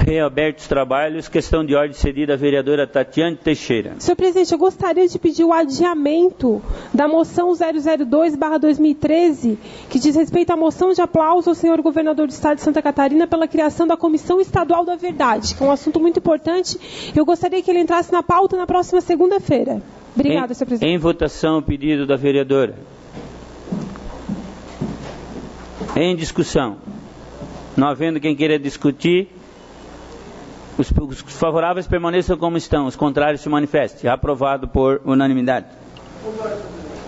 reabertos os trabalhos. Questão de ordem cedida à vereadora Tatiane Teixeira. Senhor presidente, eu gostaria de pedir o adiamento da moção 002/2013, que diz respeito à moção de aplauso ao senhor governador do estado de Santa Catarina pela criação da Comissão Estadual da Verdade, que é um assunto muito importante. Eu gostaria que ele entrasse na pauta na próxima segunda-feira. Obrigada, senhor presidente. Em votação o pedido da vereadora. Em discussão. Não havendo quem queira discutir, os favoráveis permaneçam como estão, os contrários se manifestem. Aprovado por unanimidade.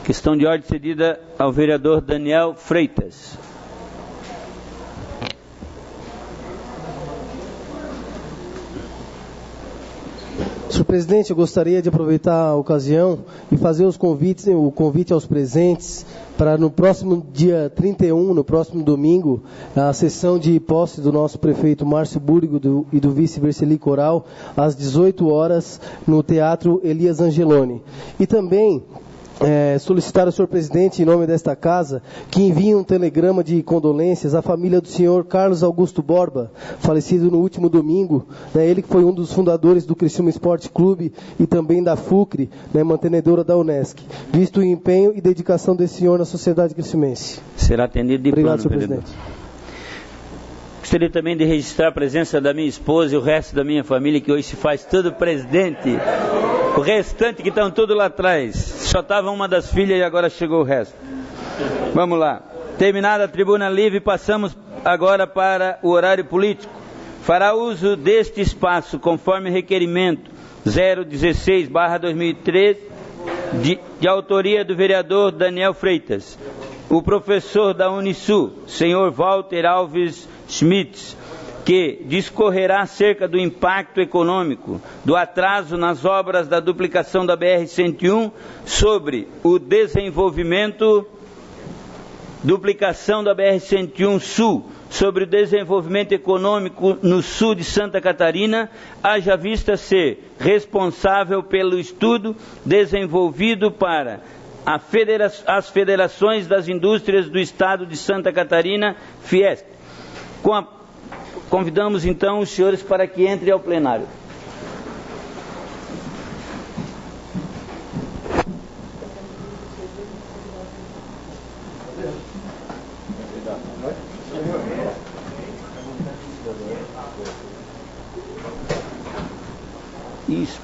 Questão de ordem cedida ao vereador Daniel Freitas. Senhor presidente, eu gostaria de aproveitar a ocasião e fazer o convite aos presentes para no próximo dia 31, no próximo domingo, a sessão de posse do nosso prefeito Márcio Burgo e do vice Verceli Coral, às 18 horas, no Teatro Elias Angeloni. E também solicitar ao senhor presidente, em nome desta casa, que envie um telegrama de condolências à família do senhor Carlos Augusto Borba, falecido no último domingo, ele que foi um dos fundadores do Criciúma Esporte Clube e também da FUCRE, mantenedora da Unesc, visto o empenho e dedicação desse senhor na sociedade criciumense. Será atendido de Obrigado, plano, senhor vereador. presidente. Gostaria também de registrar a presença da minha esposa e o resto da minha família, que hoje se faz tudo presidente. O restante que estão tudo lá atrás. Só estava uma das filhas e agora chegou o resto. Vamos lá. Terminada a tribuna livre, passamos agora para o horário político. Fará uso deste espaço, conforme requerimento 016/2013, de autoria do vereador Daniel Freitas. O professor da Unisul, senhor Walter Alves Schmitz, que discorrerá acerca do impacto econômico do atraso nas obras da duplicação da BR-101 sobre o desenvolvimento, duplicação da BR-101 Sul, sobre o desenvolvimento econômico no sul de Santa Catarina, haja vista ser responsável pelo estudo desenvolvido para as federações das indústrias do estado de Santa Catarina, Fiesp. Convidamos então os senhores para que entrem ao plenário. Isso.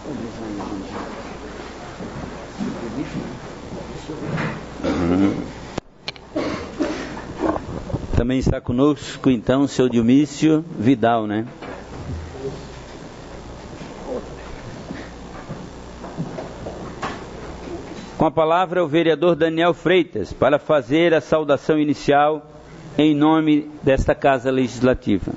Também está conosco, então, o seu Dionísio Vidal, né? Com a palavra, o vereador Daniel Freitas, para fazer a saudação inicial em nome desta Casa Legislativa.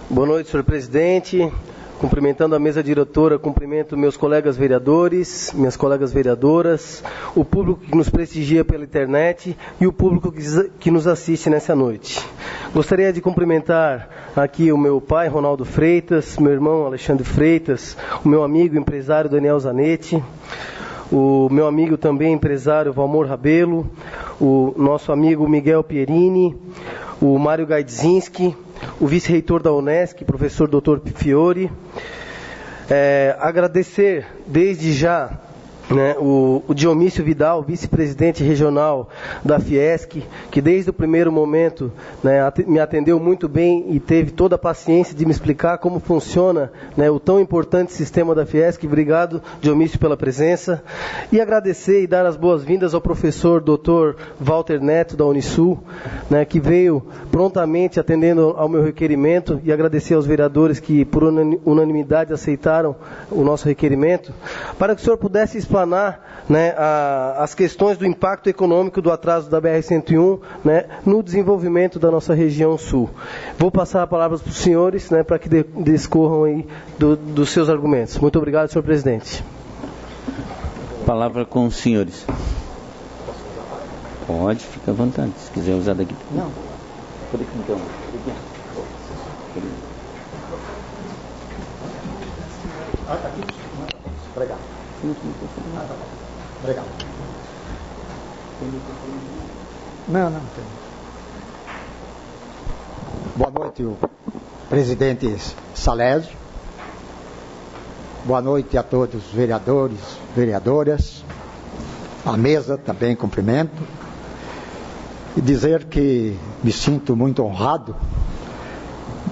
Boa noite, senhor presidente. Cumprimentando a mesa diretora, cumprimento meus colegas vereadores, minhas colegas vereadoras, o público que nos prestigia pela internet e o público que nos assiste nessa noite. Gostaria de cumprimentar aqui o meu pai, Ronaldo Freitas, meu irmão Alexandre Freitas, o meu amigo empresário Daniel Zanetti, o meu amigo também empresário Valmor Rabelo, o nosso amigo Miguel Pierini, o Mário Gaidzinski, o vice-reitor da Unesc, professor Dr. Fiore. Agradecer desde já o Dionísio Vidal, vice-presidente regional da Fiesc, que desde o primeiro momento me atendeu muito bem e teve toda a paciência de me explicar como funciona o tão importante sistema da Fiesc. Obrigado, Dionísio, pela presença. E agradecer e dar as boas-vindas ao professor Dr. Walter Neto, da Unisul, que veio prontamente atendendo ao meu requerimento, e agradecer aos vereadores que, por unanimidade, aceitaram o nosso requerimento, para que o senhor pudesse explanar as questões do impacto econômico do atraso da BR-101 no desenvolvimento da nossa região sul. Vou passar a palavra para os senhores para que discorram aí dos seus argumentos. Muito obrigado, senhor presidente. Palavra com os senhores. Pode, fica à vontade, se quiser usar daqui. Não. Por aqui então. Tá aqui? Obrigado. Obrigado. Não tem. Boa noite, presidente Salésio, boa noite a todos os vereadores, vereadoras, a mesa também cumprimento, e dizer que me sinto muito honrado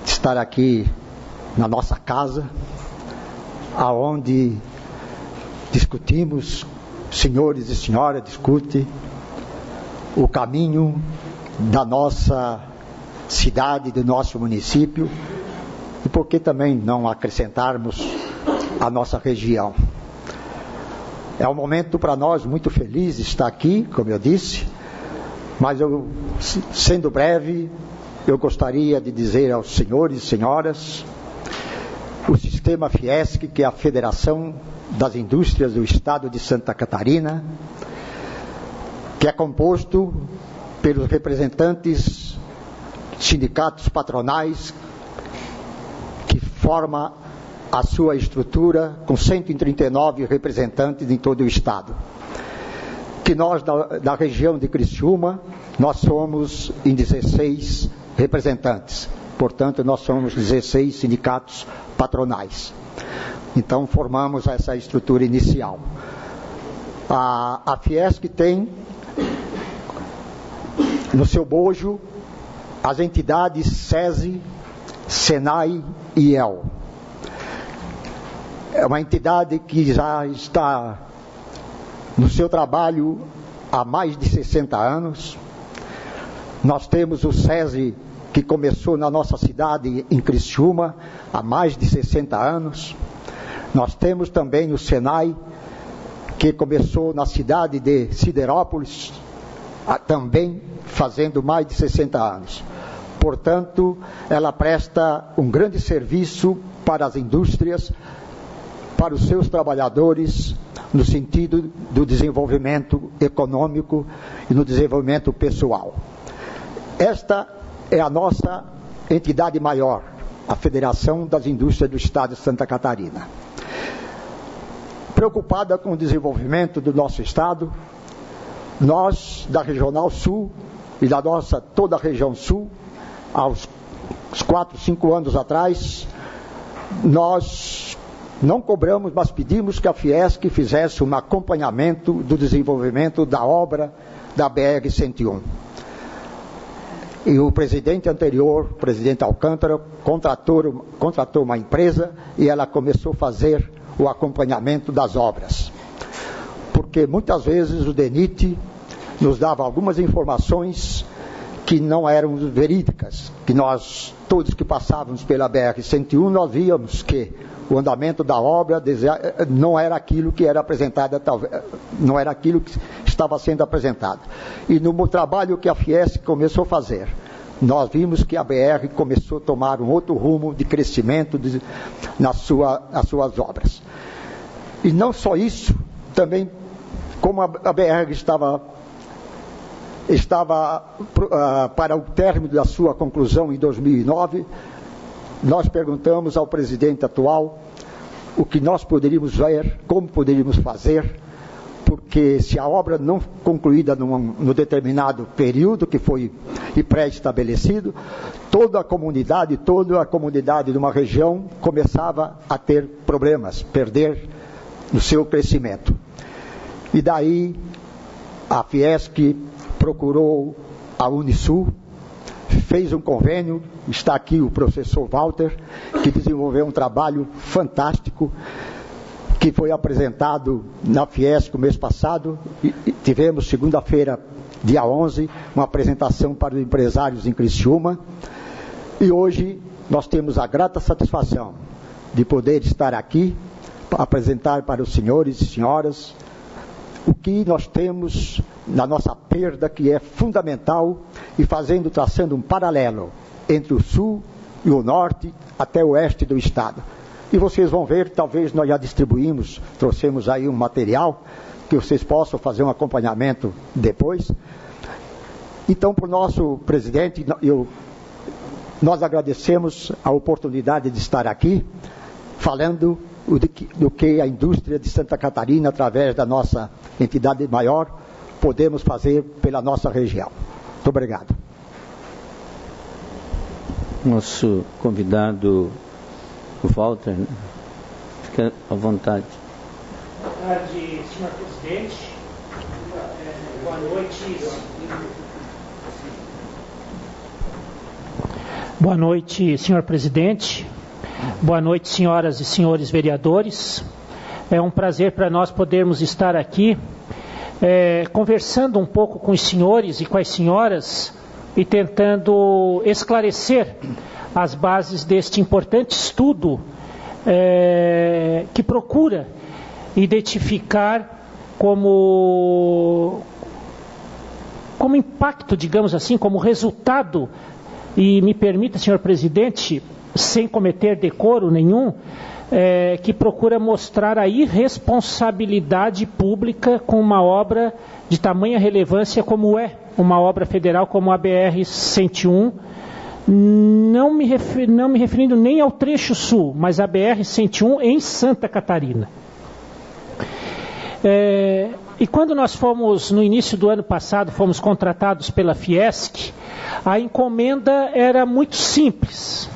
de estar aqui na nossa casa, aonde discutimos, senhores e senhoras, discute o caminho da nossa cidade, do nosso município, e por que também não acrescentarmos a nossa região. É um momento para nós muito feliz estar aqui, como eu disse, mas eu, sendo breve, eu gostaria de dizer aos senhores e senhoras, o Sistema Fiesc, que é a Federação das Indústrias do Estado de Santa Catarina, que é composto pelos representantes sindicatos patronais, que forma a sua estrutura com 139 representantes em todo o Estado. Que nós, da região de Criciúma, nós somos em 16 representantes. Portanto, nós somos 16 sindicatos patronais. Então, formamos essa estrutura inicial. A Fiesc tem no seu bojo as entidades SESI, SENAI e IEL. É uma entidade que já está no seu trabalho há mais de 60 anos. Nós temos o SESI, que começou na nossa cidade, em Criciúma, há mais de 60 anos. Nós temos também o SENAI, que começou na cidade de Siderópolis, também fazendo mais de 60 anos. Portanto, ela presta um grande serviço para as indústrias, para os seus trabalhadores, no sentido do desenvolvimento econômico e no desenvolvimento pessoal. Esta é a nossa entidade maior, a Federação das Indústrias do Estado de Santa Catarina. Preocupada com o desenvolvimento do nosso Estado, nós, da Regional Sul e da nossa toda a região Sul, há uns 4, 5 anos atrás, nós não cobramos, mas pedimos que a Fiesc fizesse um acompanhamento do desenvolvimento da obra da BR-101. E o presidente anterior, o presidente Alcântara, contratou uma empresa e ela começou a fazer o acompanhamento das obras. Porque muitas vezes o DENIT nos dava algumas informações que não eram verídicas, que nós, todos que passávamos pela BR-101, nós víamos que o andamento da obra não era aquilo que era apresentado, não era aquilo que estava sendo apresentado. E no trabalho que a Fiesc começou a fazer, nós vimos que a BR começou a tomar um outro rumo de crescimento nas suas obras. E não só isso, também como a BR estava para o término da sua conclusão em 2009, nós perguntamos ao presidente atual o que nós poderíamos ver, como poderíamos fazer, porque se a obra não concluída no determinado período que foi pré-estabelecido, toda a comunidade de uma região começava a ter problemas, perder no seu crescimento. E daí a Fiesc procurou a Unisul, fez um convênio, está aqui o professor Walter, que desenvolveu um trabalho fantástico, que foi apresentado na Fiesc o mês passado, e tivemos segunda-feira, dia 11, uma apresentação para os empresários em Criciúma, e hoje nós temos a grata satisfação de poder estar aqui, para apresentar para os senhores e senhoras o que nós temos na nossa perda, que é fundamental, e traçando um paralelo entre o sul e o norte até o oeste do estado. E vocês vão ver, talvez nós já distribuímos, trouxemos aí um material, que vocês possam fazer um acompanhamento depois. Então, para o nosso presidente, nós agradecemos a oportunidade de estar aqui, falando do que a indústria de Santa Catarina, através da nossa entidade maior, podemos fazer pela nossa região. Muito obrigado. Nosso convidado, Walter, fica à vontade. Boa tarde, senhor presidente. Boa noite. Boa noite, senhor presidente. Boa noite, senhoras e senhores vereadores. É um prazer para nós podermos estar aqui conversando um pouco com os senhores e com as senhoras e tentando esclarecer as bases deste importante estudo que procura identificar como impacto, digamos assim, como resultado, e me permita, senhor presidente, sem cometer decoro nenhum, que procura mostrar a irresponsabilidade pública com uma obra de tamanha relevância como é uma obra federal como a BR-101, não me referindo nem ao trecho sul, mas a BR-101 em Santa Catarina. E quando nós fomos, no início do ano passado, fomos contratados pela Fiesc, a encomenda era muito simples.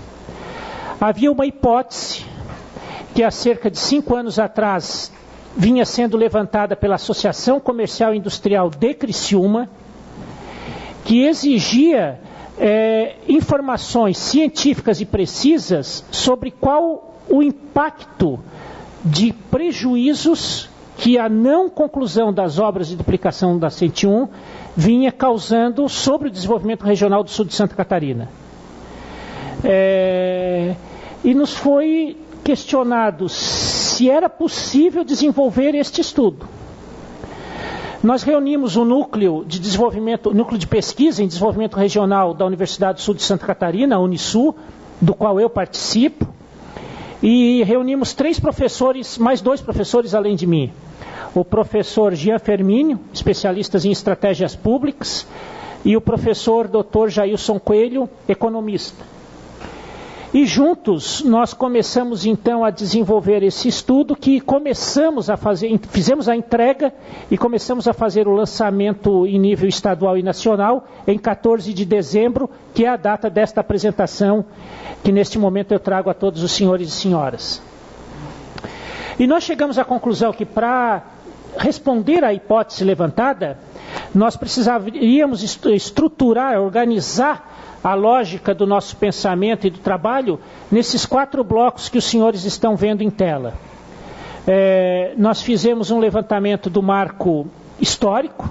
Havia uma hipótese que há cerca de 5 anos atrás vinha sendo levantada pela Associação Comercial e Industrial de Criciúma, que exigia informações científicas e precisas sobre qual o impacto de prejuízos que a não conclusão das obras de duplicação da 101 vinha causando sobre o desenvolvimento regional do sul de Santa Catarina. E nos foi questionado se era possível desenvolver este estudo. Nós reunimos o núcleo de pesquisa em desenvolvimento regional da Universidade do Sul de Santa Catarina, a Unisul, do qual eu participo, e reunimos 3 professores, mais 2 professores além de mim. O professor Jean Fermínio, especialista em estratégias públicas, e o professor Dr. Jailson Coelho, economista. E juntos nós começamos então a desenvolver esse estudo que fizemos a entrega e começamos a fazer o lançamento em nível estadual e nacional em 14 de dezembro, que é a data desta apresentação que neste momento eu trago a todos os senhores e senhoras. E nós chegamos à conclusão que para responder à hipótese levantada, nós precisaríamos estruturar, organizar a lógica do nosso pensamento e do trabalho nesses 4 blocos que os senhores estão vendo em tela. Nós fizemos um levantamento do marco histórico,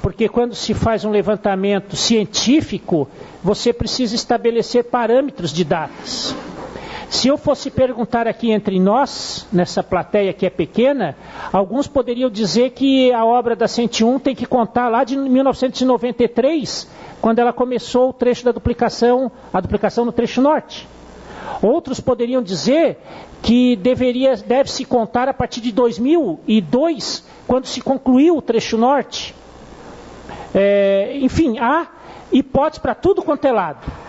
porque quando se faz um levantamento científico, você precisa estabelecer parâmetros de datas. Se eu fosse perguntar aqui entre nós, nessa plateia que é pequena, alguns poderiam dizer que a obra da 101 tem que contar lá de 1993, quando ela começou o trecho da duplicação, a duplicação no trecho norte. Outros poderiam dizer que deve-se contar a partir de 2002, quando se concluiu o trecho norte. Enfim, há hipóteses para tudo quanto é lado.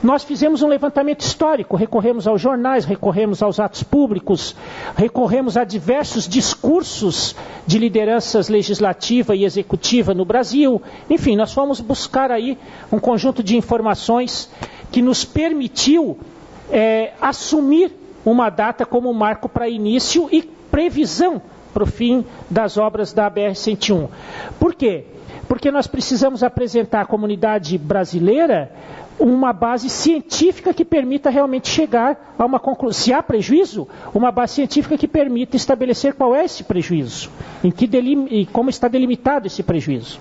Nós fizemos um levantamento histórico, recorremos aos jornais, recorremos aos atos públicos, recorremos a diversos discursos de lideranças legislativa e executiva no Brasil. Enfim, nós fomos buscar aí um conjunto de informações que nos permitiu assumir uma data como marco para início e previsão para o fim das obras da BR-101. Por quê? Porque nós precisamos apresentar à comunidade brasileira uma base científica que permita realmente chegar a uma conclusão. Se há prejuízo, uma base científica que permita estabelecer qual é esse prejuízo, e como está delimitado esse prejuízo.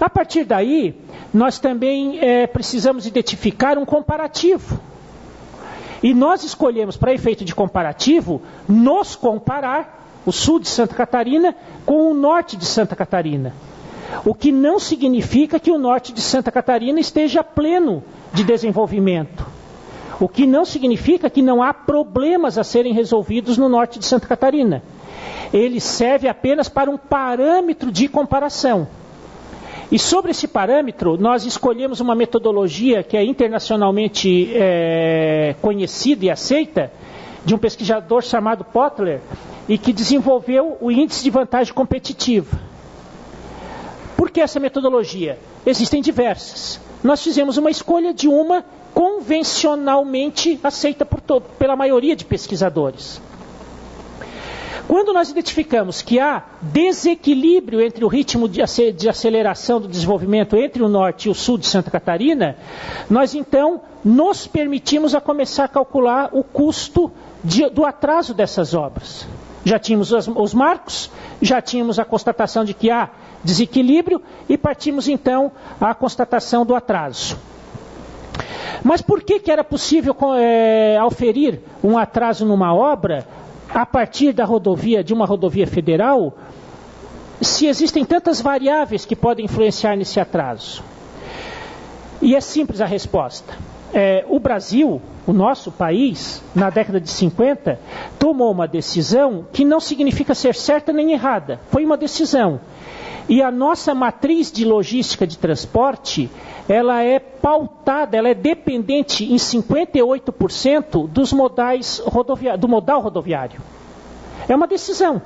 A partir daí, nós também precisamos identificar um comparativo. E nós escolhemos, para efeito de comparativo, nos comparar o sul de Santa Catarina com o norte de Santa Catarina. O que não significa que o norte de Santa Catarina esteja pleno de desenvolvimento. O que não significa que não há problemas a serem resolvidos no norte de Santa Catarina. Ele serve apenas para um parâmetro de comparação. E sobre esse parâmetro, nós escolhemos uma metodologia que é internacionalmente conhecida e aceita, de um pesquisador chamado Potler, e que desenvolveu o índice de vantagem competitiva. Por que essa metodologia? Existem diversas. nós fizemos uma escolha de uma convencionalmente aceita pela maioria de pesquisadores. Quando nós identificamos que há desequilíbrio entre o ritmo de aceleração do desenvolvimento entre o norte e o sul de Santa Catarina, nós então nos permitimos a começar a calcular o custo do atraso dessas obras. Já tínhamos os marcos, já tínhamos a constatação de que há desequilíbrio e partimos então à constatação do atraso. Mas por que era possível auferir um atraso numa obra a partir da rodovia, de uma rodovia federal, se existem tantas variáveis que podem influenciar nesse atraso? E é simples a resposta. O Brasil, o nosso país, na década de 50, tomou uma decisão que não significa ser certa nem errada. Foi uma decisão. E a nossa matriz de logística de transporte, ela é pautada, ela é dependente em 58% dos do modal rodoviário. É uma decisão.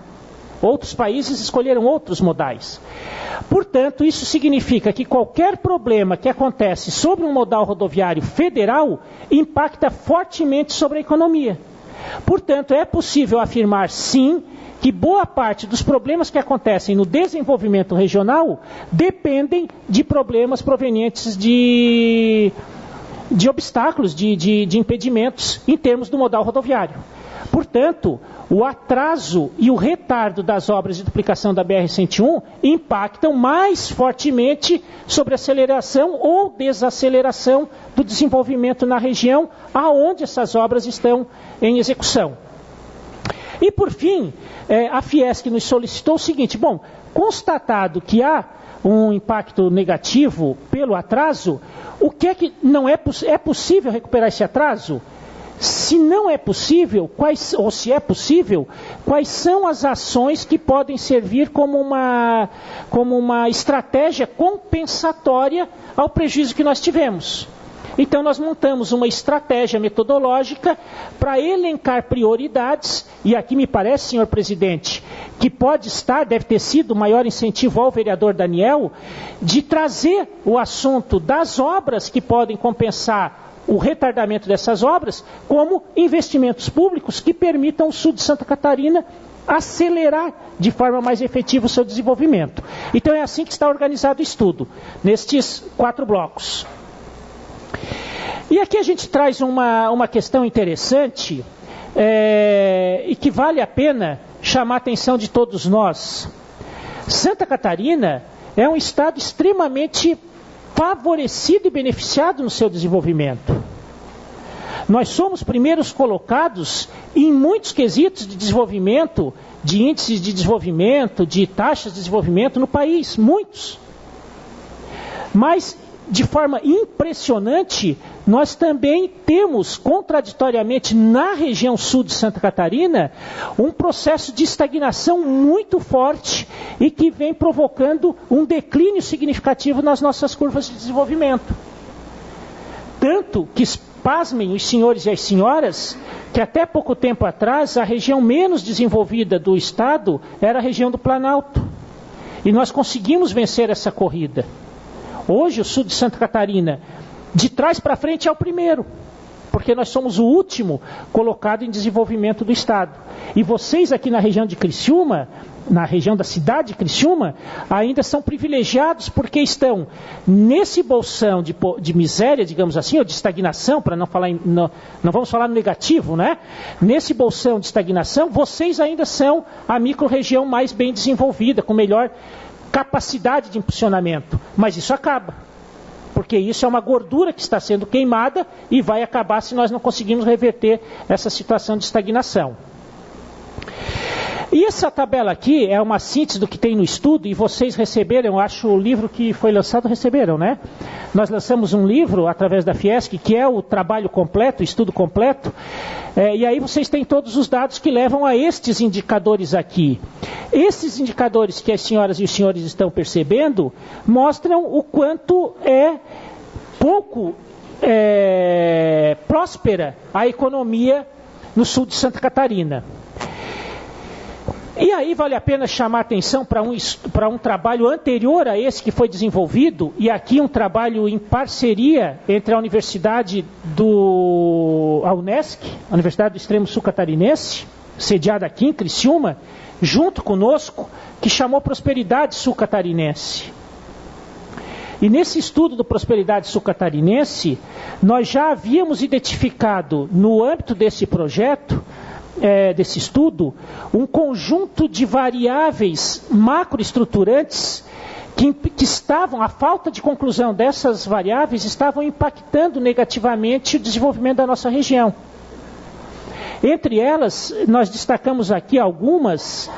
Outros países escolheram outros modais. Portanto, isso significa que qualquer problema que acontece sobre um modal rodoviário federal impacta fortemente sobre a economia. Portanto, é possível afirmar, sim, que boa parte dos problemas que acontecem no desenvolvimento regional dependem de problemas provenientes de obstáculos, de impedimentos em termos do modal rodoviário. Portanto, o atraso e o retardo das obras de duplicação da BR-101 impactam mais fortemente sobre a aceleração ou desaceleração do desenvolvimento na região aonde essas obras estão em execução. E, por fim, a Fiesc nos solicitou o seguinte: bom, constatado que há um impacto negativo pelo atraso, o que é que não é possível recuperar esse atraso? Se não é possível, se é possível, quais são as ações que podem servir como uma estratégia compensatória ao prejuízo que nós tivemos? Então nós montamos uma estratégia metodológica para elencar prioridades, e aqui me parece, senhor presidente, que deve ter sido o maior incentivo ao vereador Daniel, de trazer o assunto das obras que podem compensar o retardamento dessas obras como investimentos públicos que permitam o sul de Santa Catarina acelerar de forma mais efetiva o seu desenvolvimento. Então é assim que está organizado o estudo, nestes 4 blocos. E aqui a gente traz uma questão interessante e que vale a pena chamar a atenção de todos nós. Santa Catarina é um estado extremamente favorecido e beneficiado no seu desenvolvimento. Nós somos primeiros colocados em muitos quesitos de desenvolvimento, de índices de desenvolvimento, de taxas de desenvolvimento no país, muitos. Mas, de forma impressionante, nós também temos, contraditoriamente, na região sul de Santa Catarina, um processo de estagnação muito forte e que vem provocando um declínio significativo nas nossas curvas de desenvolvimento. Tanto que, pasmem os senhores e as senhoras, que até pouco tempo atrás a região menos desenvolvida do estado era a região do Planalto. E nós conseguimos vencer essa corrida. Hoje o sul de Santa Catarina, de trás para frente, é o primeiro, porque nós somos o último colocado em desenvolvimento do estado. E vocês aqui na região de Criciúma, na região da cidade de Criciúma, ainda são privilegiados porque estão nesse bolsão de miséria, digamos assim, ou de estagnação, para não vamos falar no negativo, né? Nesse bolsão de estagnação, vocês ainda são a micro-região mais bem desenvolvida, com melhor capacidade de impulsionamento. Mas isso acaba, porque isso é uma gordura que está sendo queimada e vai acabar se nós não conseguirmos reverter essa situação de estagnação. E essa tabela aqui é uma síntese do que tem no estudo, e vocês receberam, acho o livro que foi lançado, receberam, né? Nós lançamos um livro através da Fiesc, que é o trabalho completo, o estudo completo, e aí vocês têm todos os dados que levam a estes indicadores aqui. Esses indicadores que as senhoras e os senhores estão percebendo mostram o quanto é pouco próspera a economia no sul de Santa Catarina. E aí vale a pena chamar a atenção para um trabalho anterior a esse que foi desenvolvido, e aqui um trabalho em parceria entre a Universidade a Unesc, a Universidade do Extremo Sul Catarinense, sediada aqui em Criciúma, junto conosco, que chamou Prosperidade Sul Catarinense. E nesse estudo do Prosperidade Sul Catarinense, nós já havíamos identificado, no âmbito desse projeto, desse estudo, um conjunto de variáveis macroestruturantes que estavam, a falta de conclusão dessas variáveis, estavam impactando negativamente o desenvolvimento da nossa região. Entre elas, nós destacamos aqui algumas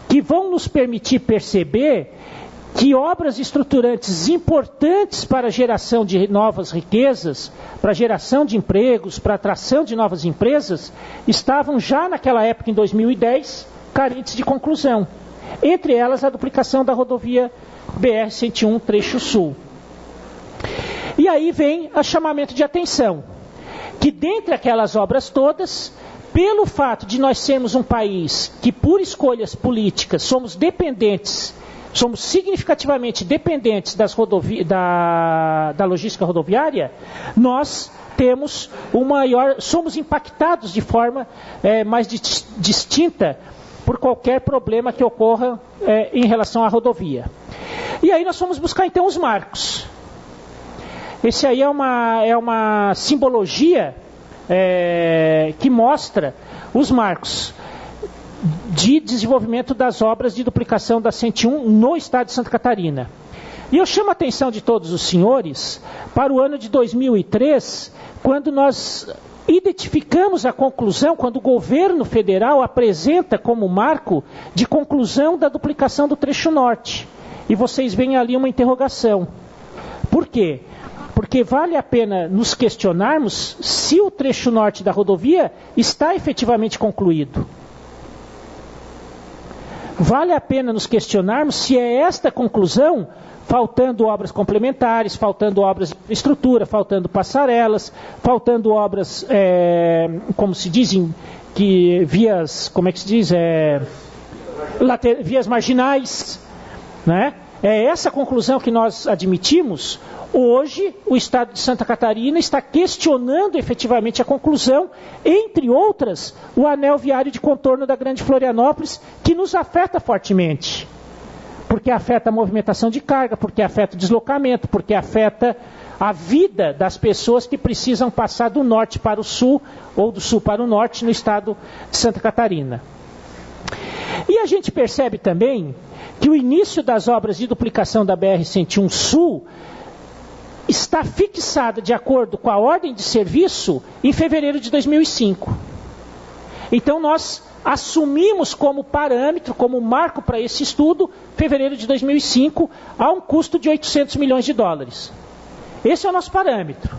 que vão nos permitir perceber que obras estruturantes importantes para a geração de novas riquezas, para a geração de empregos, para a atração de novas empresas, estavam já naquela época, em 2010, carentes de conclusão. Entre elas, a duplicação da rodovia BR-101, trecho sul. E aí vem o chamamento de atenção, que dentre aquelas obras todas, pelo fato de nós sermos um país que, por escolhas políticas, somos significativamente dependentes da logística rodoviária, nós temos somos impactados de forma mais distinta por qualquer problema que ocorra em relação à rodovia. E aí nós fomos buscar então os marcos. Esse aí é uma simbologia que mostra os marcos de desenvolvimento das obras de duplicação da 101 no estado de Santa Catarina. E eu chamo a atenção de todos os senhores para o ano de 2003, quando nós identificamos a conclusão, quando o governo federal apresenta como marco de conclusão da duplicação do trecho norte. E vocês veem ali uma interrogação. Por quê? Porque vale a pena nos questionarmos se o trecho norte da rodovia está efetivamente concluído. Vale a pena nos questionarmos se é esta conclusão, faltando obras complementares, faltando obras de infraestrutura, faltando passarelas, faltando obras, como se dizem, vias marginais, né? É essa conclusão que nós admitimos. Hoje, o Estado de Santa Catarina está questionando efetivamente a conclusão, entre outras, o anel viário de contorno da Grande Florianópolis, que nos afeta fortemente. Porque afeta a movimentação de carga, porque afeta o deslocamento, porque afeta a vida das pessoas que precisam passar do norte para o sul, ou do sul para o norte, no Estado de Santa Catarina. E a gente percebe também que o início das obras de duplicação da BR-101 Sul está fixada, de acordo com a ordem de serviço, em fevereiro de 2005. Então nós assumimos como parâmetro, como marco para esse estudo, fevereiro de 2005, a um custo de 800 milhões de dólares. Esse é o nosso parâmetro.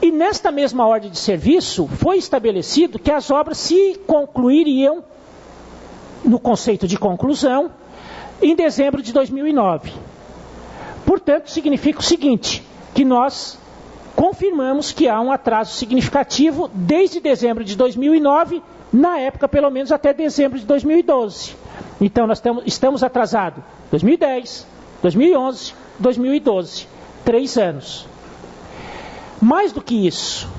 E nesta mesma ordem de serviço, foi estabelecido que as obras se concluiriam, no conceito de conclusão, em dezembro de 2009. Portanto, significa o seguinte, que nós confirmamos que há um atraso significativo desde dezembro de 2009, na época pelo menos até dezembro de 2012. Então nós estamos atrasados 2010, 2011, 2012, 3 anos. Mais do que isso,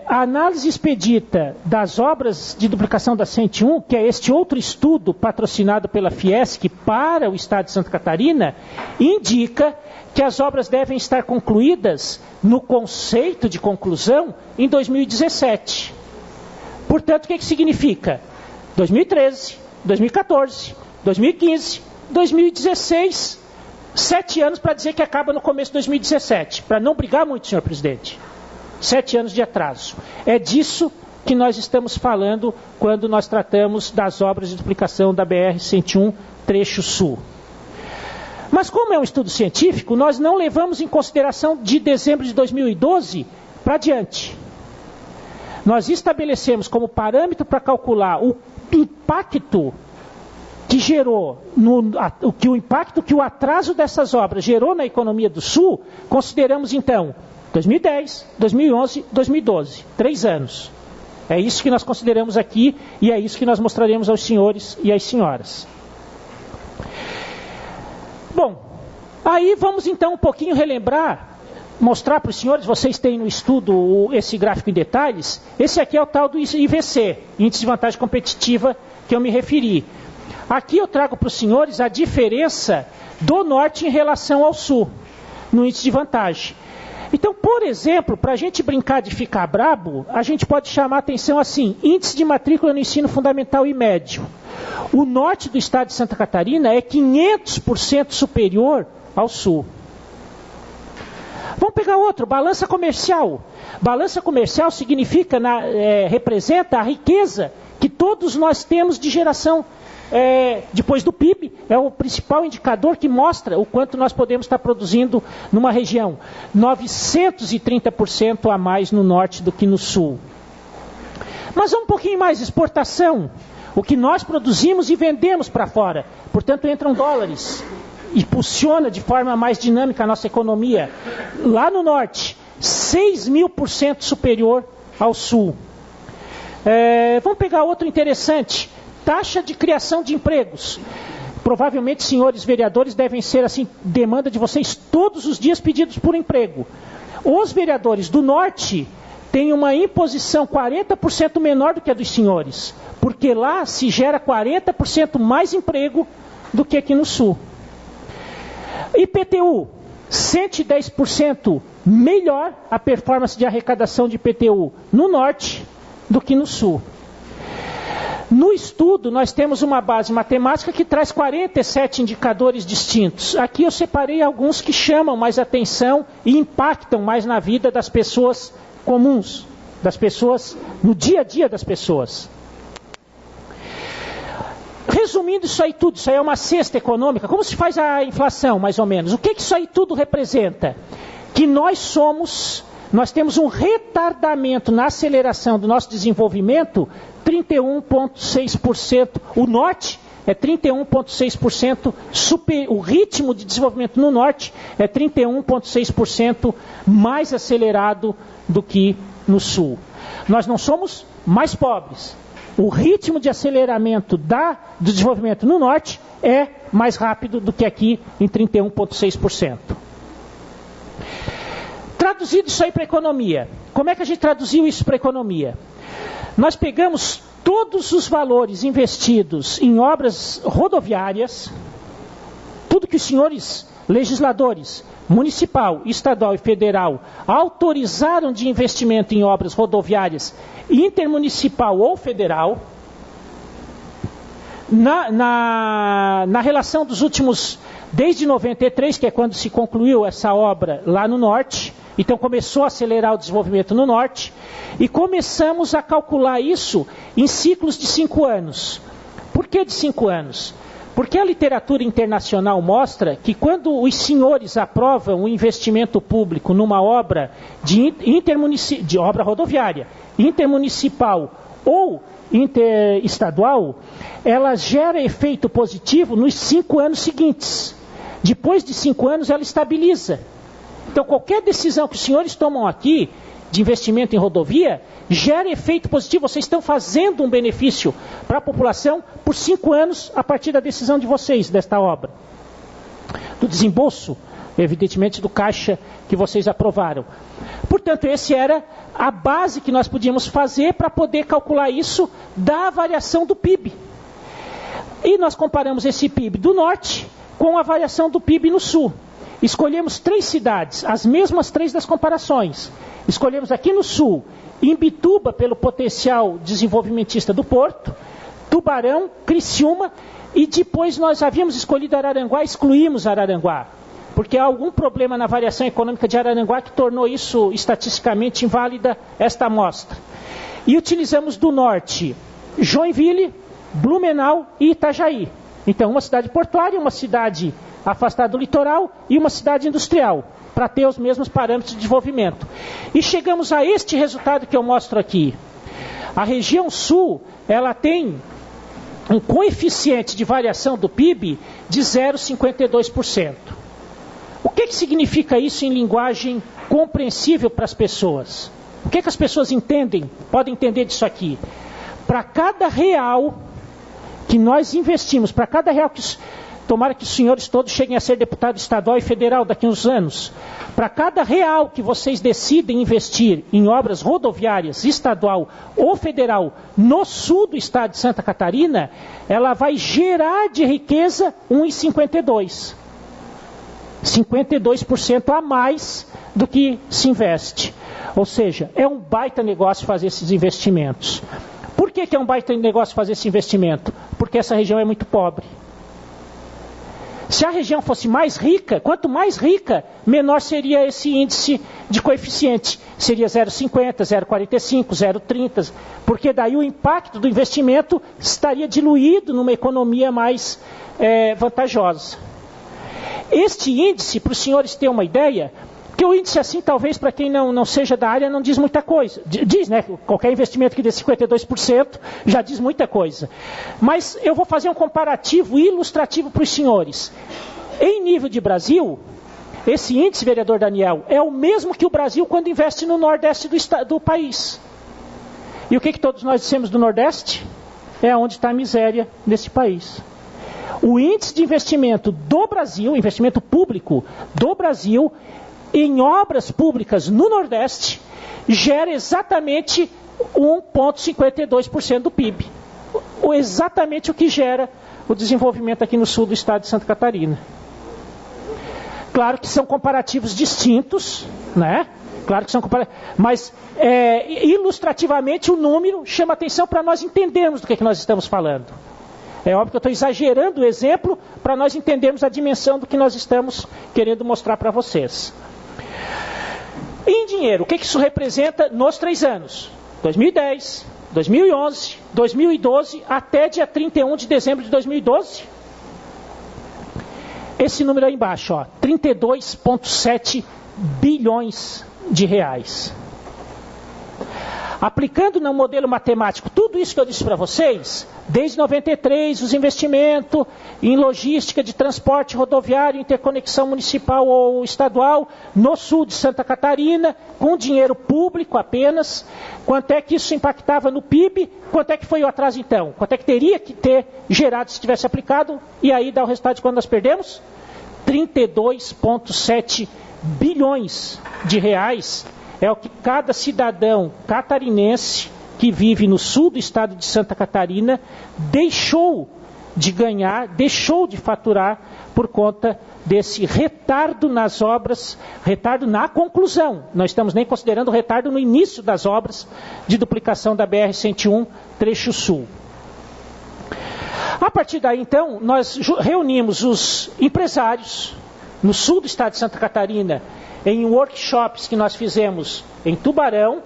a análise expedita das obras de duplicação da 101, que é este outro estudo patrocinado pela Fiesc para o Estado de Santa Catarina, indica que as obras devem estar concluídas no conceito de conclusão em 2017. Portanto, o que significa? 2013, 2014, 2015, 2016, 7 anos para dizer que acaba no começo de 2017, para não brigar muito, senhor presidente. 7 anos de atraso. É disso que nós estamos falando quando nós tratamos das obras de duplicação da BR-101 trecho sul. Mas como é um estudo científico, nós não levamos em consideração de dezembro de 2012 para diante. Nós estabelecemos como parâmetro para calcular o impacto que gerou, o impacto que o atraso dessas obras gerou na economia do Sul, consideramos então 2010, 2011, 2012, 3 anos. É isso que nós consideramos aqui e é isso que nós mostraremos aos senhores e às senhoras. Bom, aí vamos então um pouquinho relembrar, mostrar para os senhores, vocês têm no estudo esse gráfico em detalhes. Esse aqui é o tal do IVC, Índice de Vantagem Competitiva, que eu me referi. Aqui eu trago para os senhores a diferença do norte em relação ao sul, no índice de vantagem. Então, por exemplo, para a gente brincar de ficar brabo, a gente pode chamar a atenção assim, índice de matrícula no ensino fundamental e médio. O norte do estado de Santa Catarina é 500% superior ao sul. Vamos pegar outro, balança comercial. Balança comercial significa, representa a riqueza que todos nós temos de geração. Depois do PIB, é o principal indicador que mostra o quanto nós podemos estar produzindo numa região. 930% a mais no norte do que no sul. Mas um pouquinho mais, exportação. O que nós produzimos e vendemos para fora. Portanto, entram dólares. Impulsiona de forma mais dinâmica a nossa economia. Lá no norte, 6.000% superior ao sul. Vamos pegar outro interessante. Taxa de criação de empregos. Provavelmente, senhores vereadores, devem ser assim, demanda de vocês todos os dias pedidos por emprego. Os vereadores do norte têm uma imposição 40% menor do que a dos senhores, porque lá se gera 40% mais emprego do que aqui no sul. IPTU, 110% melhor a performance de arrecadação de IPTU no norte do que no sul. No estudo, nós temos uma base matemática que traz 47 indicadores distintos. Aqui eu separei alguns que chamam mais atenção e impactam mais na vida das pessoas comuns, das pessoas, no dia a dia das pessoas. Resumindo isso aí tudo, isso aí é uma cesta econômica. Como se faz a inflação, mais ou menos? O que isso aí tudo representa? Que nós temos um retardamento na aceleração do nosso desenvolvimento, 31,6%. O norte é 31,6%, o ritmo de desenvolvimento no norte é 31,6% mais acelerado do que no sul. Nós não somos mais pobres. O ritmo de aceleramento do desenvolvimento no norte é mais rápido do que aqui em 31,6%. Traduzido isso aí para a economia. Como é que a gente traduziu isso para a economia? Nós pegamos todos os valores investidos em obras rodoviárias, tudo que os senhores legisladores, municipal, estadual e federal, autorizaram de investimento em obras rodoviárias intermunicipal ou federal, na relação dos últimos, desde 93, que é quando se concluiu essa obra lá no norte, então começou a acelerar o desenvolvimento no norte, e começamos a calcular isso em ciclos de 5 anos. Por que de 5 anos? Porque a literatura internacional mostra que quando os senhores aprovam o investimento público numa obra de obra rodoviária, intermunicipal ou interestadual, ela gera efeito positivo nos 5 anos seguintes. Depois de 5 anos ela estabiliza. Então qualquer decisão que os senhores tomam aqui de investimento em rodovia gera efeito positivo. Vocês estão fazendo um benefício para a população por 5 anos a partir da decisão de vocês desta obra. Do desembolso, evidentemente, do caixa que vocês aprovaram. Portanto, essa era a base que nós podíamos fazer para poder calcular isso da variação do PIB. E nós comparamos esse PIB do norte com a variação do PIB no sul. Escolhemos 3 cidades, as mesmas 3 das comparações. Escolhemos aqui no sul, Imbituba, pelo potencial desenvolvimentista do porto, Tubarão, Criciúma, e depois nós havíamos escolhido Araranguá, excluímos Araranguá, porque há algum problema na variação econômica de Araranguá que tornou isso estatisticamente inválida, esta amostra. E utilizamos do norte Joinville, Blumenau e Itajaí. Então, uma cidade portuária, uma cidade afastada do litoral e uma cidade industrial, para ter os mesmos parâmetros de desenvolvimento. E chegamos a este resultado que eu mostro aqui. A região sul, ela tem um coeficiente de variação do PIB de 0,52%. O que significa isso em linguagem compreensível para as pessoas? O que as pessoas entendem, podem entender disso aqui? Para cada real que nós investimos, para cada real que... Tomara que os senhores todos cheguem a ser deputado estadual e federal daqui a uns anos. Para cada real que vocês decidem investir em obras rodoviárias, estadual ou federal, no sul do estado de Santa Catarina, ela vai gerar de riqueza 1,52. 52% a mais do que se investe. Ou seja, é um baita negócio fazer esses investimentos. Por que é um baita negócio fazer esse investimento? Porque essa região é muito pobre. Se a região fosse mais rica, quanto mais rica, menor seria esse índice de coeficiente. Seria 0,50, 0,45, 0,30, porque daí o impacto do investimento estaria diluído numa economia mais vantajosa. Este índice, para os senhores terem uma ideia, que o índice assim, talvez para quem não seja da área, não diz muita coisa. Diz, né? Qualquer investimento que dê 52% já diz muita coisa. Mas eu vou fazer um comparativo ilustrativo para os senhores. Em nível de Brasil, esse índice, vereador Daniel, é o mesmo que o Brasil quando investe no Nordeste do país. E o que todos nós dissemos do Nordeste? É onde está a miséria desse país. O índice de investimento do Brasil, investimento público do Brasil, em obras públicas no Nordeste, gera exatamente 1,52% do PIB. Exatamente o que gera o desenvolvimento aqui no sul do estado de Santa Catarina. Claro que são comparativos distintos, né? Claro que são mas ilustrativamente o número chama atenção para nós entendermos do que nós estamos falando. É óbvio que eu estou exagerando o exemplo para nós entendermos a dimensão do que nós estamos querendo mostrar para vocês. Em dinheiro, o que isso representa nos 3 anos? 2010, 2011, 2012, até dia 31 de dezembro de 2012. Esse número aí embaixo, 32,7 bilhões de reais. Aplicando no modelo matemático tudo isso que eu disse para vocês, desde 93, os investimentos em logística de transporte rodoviário, interconexão municipal ou estadual, no sul de Santa Catarina, com dinheiro público apenas, quanto é que isso impactava no PIB, quanto é que foi o atraso então? Quanto é que teria que ter gerado se tivesse aplicado? E aí dá o resultado de quando nós perdemos? 32,7 bilhões de reais. É o que cada cidadão catarinense que vive no sul do estado de Santa Catarina deixou de ganhar, deixou de faturar por conta desse retardo nas obras, retardo na conclusão. Não estamos nem considerando o retardo no início das obras de duplicação da BR-101, trecho sul. A partir daí, então, nós reunimos os empresários no sul do estado de Santa Catarina, em workshops que nós fizemos em Tubarão,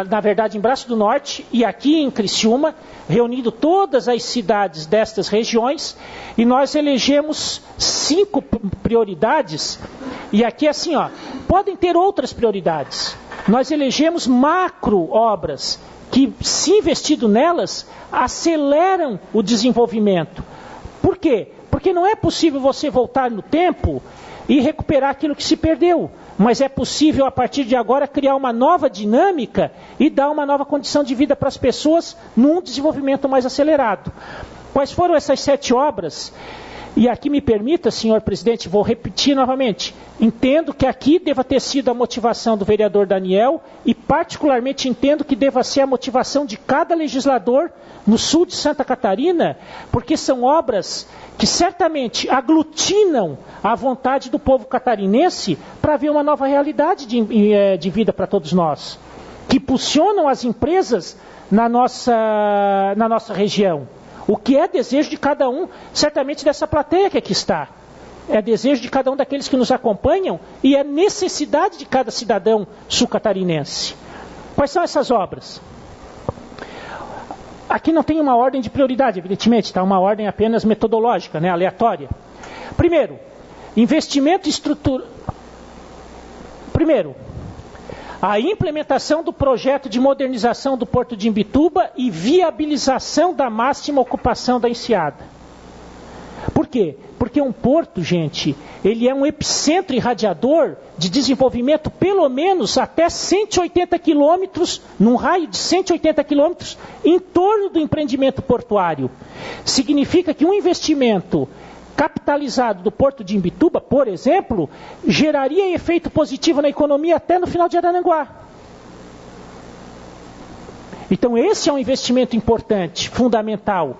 na verdade em Braço do Norte e aqui em Criciúma, reunindo todas as cidades destas regiões, e nós elegemos 5 prioridades, e aqui assim, podem ter outras prioridades. Nós elegemos macro obras, que se investido nelas, aceleram o desenvolvimento. Por quê? Porque não é possível você voltar no tempo e recuperar aquilo que se perdeu. Mas é possível, a partir de agora, criar uma nova dinâmica e dar uma nova condição de vida para as pessoas num desenvolvimento mais acelerado. Quais foram essas 7 obras? E aqui me permita, senhor presidente, vou repetir novamente. Entendo que aqui deva ter sido a motivação do vereador Daniel e particularmente entendo que deva ser a motivação de cada legislador no sul de Santa Catarina, porque são obras que certamente aglutinam a vontade do povo catarinense para ver uma nova realidade de vida para todos nós, que impulsionam as empresas na nossa região. O que é desejo de cada um, certamente dessa plateia que aqui está. É desejo de cada um daqueles que nos acompanham e é necessidade de cada cidadão sul-catarinense. Quais são essas obras? Aqui não tem uma ordem de prioridade, evidentemente, está uma ordem apenas metodológica, aleatória. Primeiro, investimento estrutural. Primeiro, a implementação do projeto de modernização do Porto de Imbituba e viabilização da máxima ocupação da enseada. Por quê? Porque um porto, gente, ele é um epicentro irradiador de desenvolvimento pelo menos até 180 quilômetros, num raio de 180 quilômetros, em torno do empreendimento portuário. Significa que um investimento capitalizado do Porto de Imbituba, por exemplo, geraria efeito positivo na economia até no final de Araranguá. Então esse é um investimento importante, fundamental.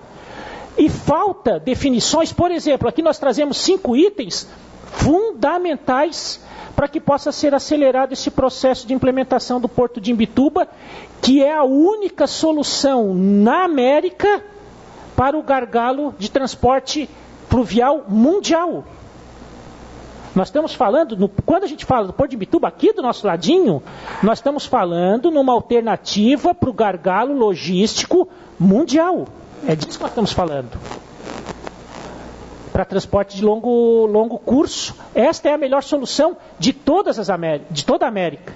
E falta definições, por exemplo, aqui nós trazemos 5 itens fundamentais para que possa ser acelerado esse processo de implementação do Porto de Imbituba, que é a única solução na América para o gargalo de transporte fluvial mundial. Nós estamos falando, quando a gente fala do Porto de Imbituba, aqui do nosso ladinho, nós estamos falando numa alternativa para o gargalo logístico mundial. É disso que nós estamos falando. Para transporte de longo curso, esta é a melhor solução de toda a América.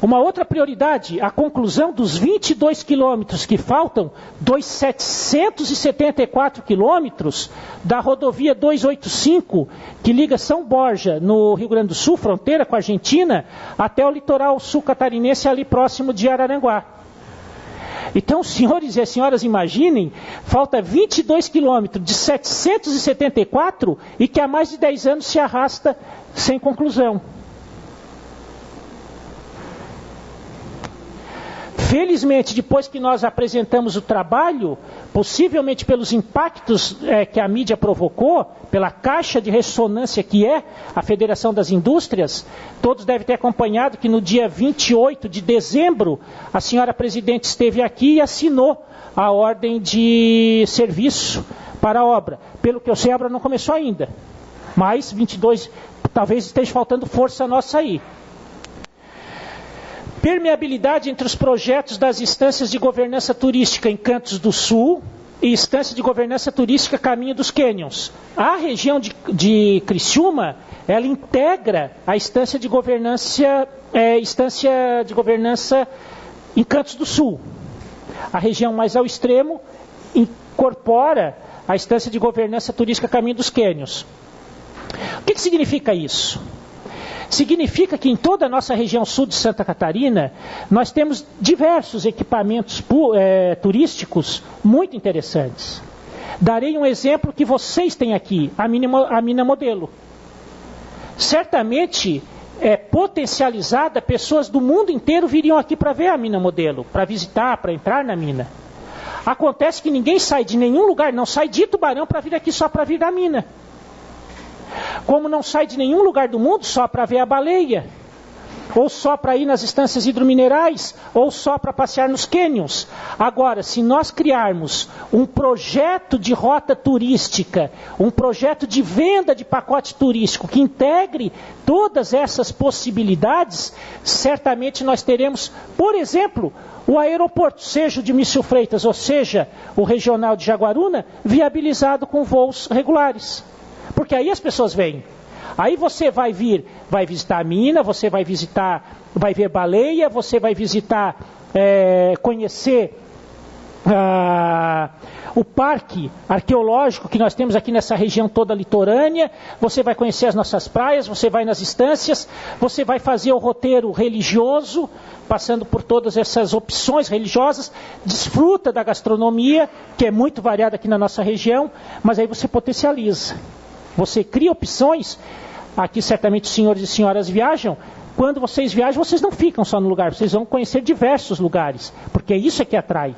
Uma outra prioridade, a conclusão dos 22 quilômetros que faltam, dos 774 quilômetros da rodovia 285, que liga São Borja, no Rio Grande do Sul, fronteira com a Argentina, até o litoral sul catarinense, ali próximo de Araranguá. Então, senhores e senhoras, imaginem, falta 22 quilômetros de 774 e que há mais de 10 anos se arrasta sem conclusão. Felizmente, depois que nós apresentamos o trabalho, possivelmente pelos impactos que a mídia provocou, pela caixa de ressonância que é a Federação das Indústrias, todos devem ter acompanhado que no dia 28 de dezembro, a senhora presidente esteve aqui e assinou a ordem de serviço para a obra. Pelo que eu sei, a obra não começou ainda, mas 22, talvez esteja faltando força nossa aí. Permeabilidade entre os projetos das instâncias de governança turística em Cantos do Sul e instância de governança turística Caminho dos Cânions. A região de Criciúma, ela integra a instância de governança em Cantos do Sul. A região mais ao extremo incorpora a instância de governança turística Caminho dos Cânions. O que significa isso? Significa que em toda a nossa região sul de Santa Catarina, nós temos diversos equipamentos turísticos muito interessantes. Darei um exemplo que vocês têm aqui, a mina modelo. Certamente, potencializada, pessoas do mundo inteiro viriam aqui para ver a mina modelo, para visitar, para entrar na mina. Acontece que ninguém sai de nenhum lugar, não sai de Tubarão para vir aqui só para vir da mina. Como não sai de nenhum lugar do mundo só para ver a baleia, ou só para ir nas estâncias hidrominerais, ou só para passear nos cânions. Agora, se nós criarmos um projeto de rota turística, um projeto de venda de pacote turístico que integre todas essas possibilidades, certamente nós teremos, por exemplo, o aeroporto, seja o de Mício Freitas, ou seja, o regional de Jaguaruna, viabilizado com voos regulares. Porque aí as pessoas vêm. Aí você vai visitar a mina, você vai ver baleia, você vai visitar, conhecer o parque arqueológico que nós temos aqui nessa região toda litorânea, você vai conhecer as nossas praias, você vai nas estâncias, você vai fazer o roteiro religioso, passando por todas essas opções religiosas, desfruta da gastronomia, que é muito variada aqui na nossa região, mas aí você potencializa. Você cria opções, aqui certamente os senhores e senhoras viajam, quando vocês viajam, vocês não ficam só no lugar, vocês vão conhecer diversos lugares, porque isso é que atrai.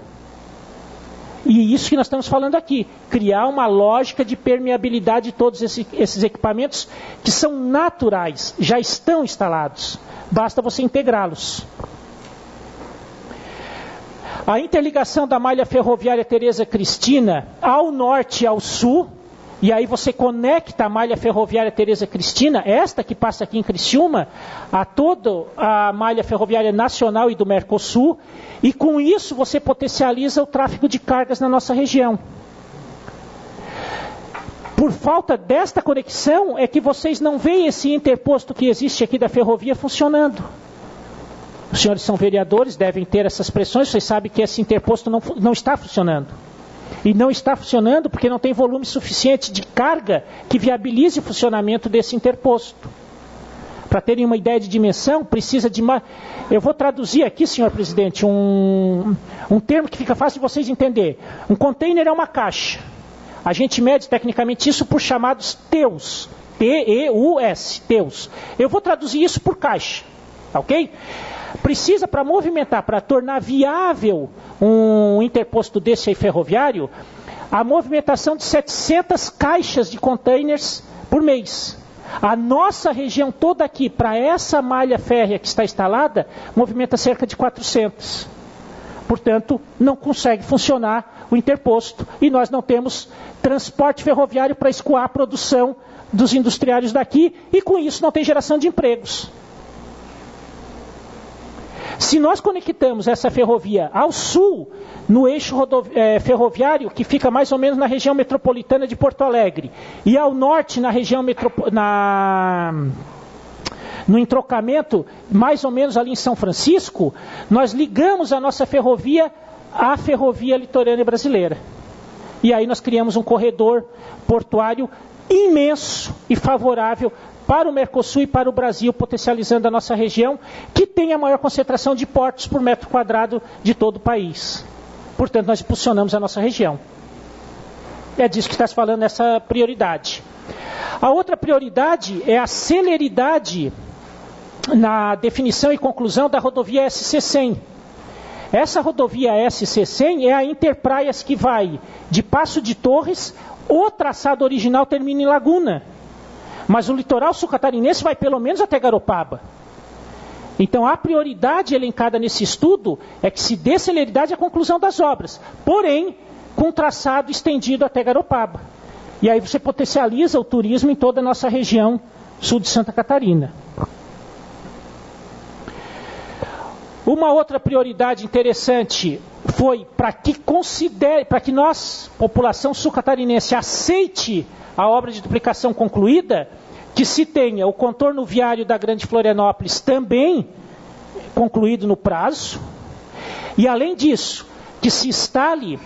E isso que nós estamos falando aqui, criar uma lógica de permeabilidade de todos esses equipamentos que são naturais, já estão instalados, basta você integrá-los. A interligação da malha ferroviária Tereza Cristina ao norte e ao sul, e aí você conecta a malha ferroviária Tereza Cristina, esta que passa aqui em Criciúma, a toda a malha ferroviária nacional e do Mercosul, e com isso você potencializa o tráfego de cargas na nossa região. Por falta desta conexão é que vocês não veem esse interposto que existe aqui da ferrovia funcionando. Os senhores são vereadores, devem ter essas pressões, vocês sabem que esse interposto não está funcionando. E não está funcionando porque não tem volume suficiente de carga que viabilize o funcionamento desse interposto. Para terem uma ideia de dimensão, precisa de mais... Eu vou traduzir aqui, senhor presidente, um termo que fica fácil de vocês entenderem. Um container é uma caixa. A gente mede tecnicamente isso por chamados TEUs. T-E-U-S, TEUs. Eu vou traduzir isso por caixa, ok? Precisa, para movimentar, para tornar viável um interposto desse aí ferroviário, a movimentação de 700 caixas de containers por mês. A nossa região toda aqui, para essa malha férrea que está instalada, movimenta cerca de 400. Portanto, não consegue funcionar o interposto e nós não temos transporte ferroviário para escoar a produção dos industriários daqui e com isso não tem geração de empregos. Se nós conectamos essa ferrovia ao sul, no eixo ferroviário, que fica mais ou menos na região metropolitana de Porto Alegre, e ao norte, na região no entrocamento, mais ou menos ali em São Francisco, nós ligamos a nossa ferrovia à ferrovia litorânea brasileira. E aí nós criamos um corredor portuário imenso e favorável para o Mercosul e para o Brasil, potencializando a nossa região, que tem a maior concentração de portos por metro quadrado de todo o país. Portanto, nós impulsionamos a nossa região. É disso que está se falando nessa prioridade. A outra prioridade é a celeridade na definição e conclusão da rodovia SC100. Essa rodovia SC100 é a Interpraias que vai de Passo de Torres, o traçado original termina em Laguna. Mas o litoral sul-catarinense vai pelo menos até Garopaba. Então a prioridade elencada nesse estudo é que se dê celeridade à conclusão das obras, porém com traçado estendido até Garopaba. E aí você potencializa o turismo em toda a nossa região sul de Santa Catarina. Uma outra prioridade interessante foi para que nós, população sul-catarinense, aceite a obra de duplicação concluída, que se tenha o contorno viário da Grande Florianópolis também concluído no prazo, e além disso, que se instale,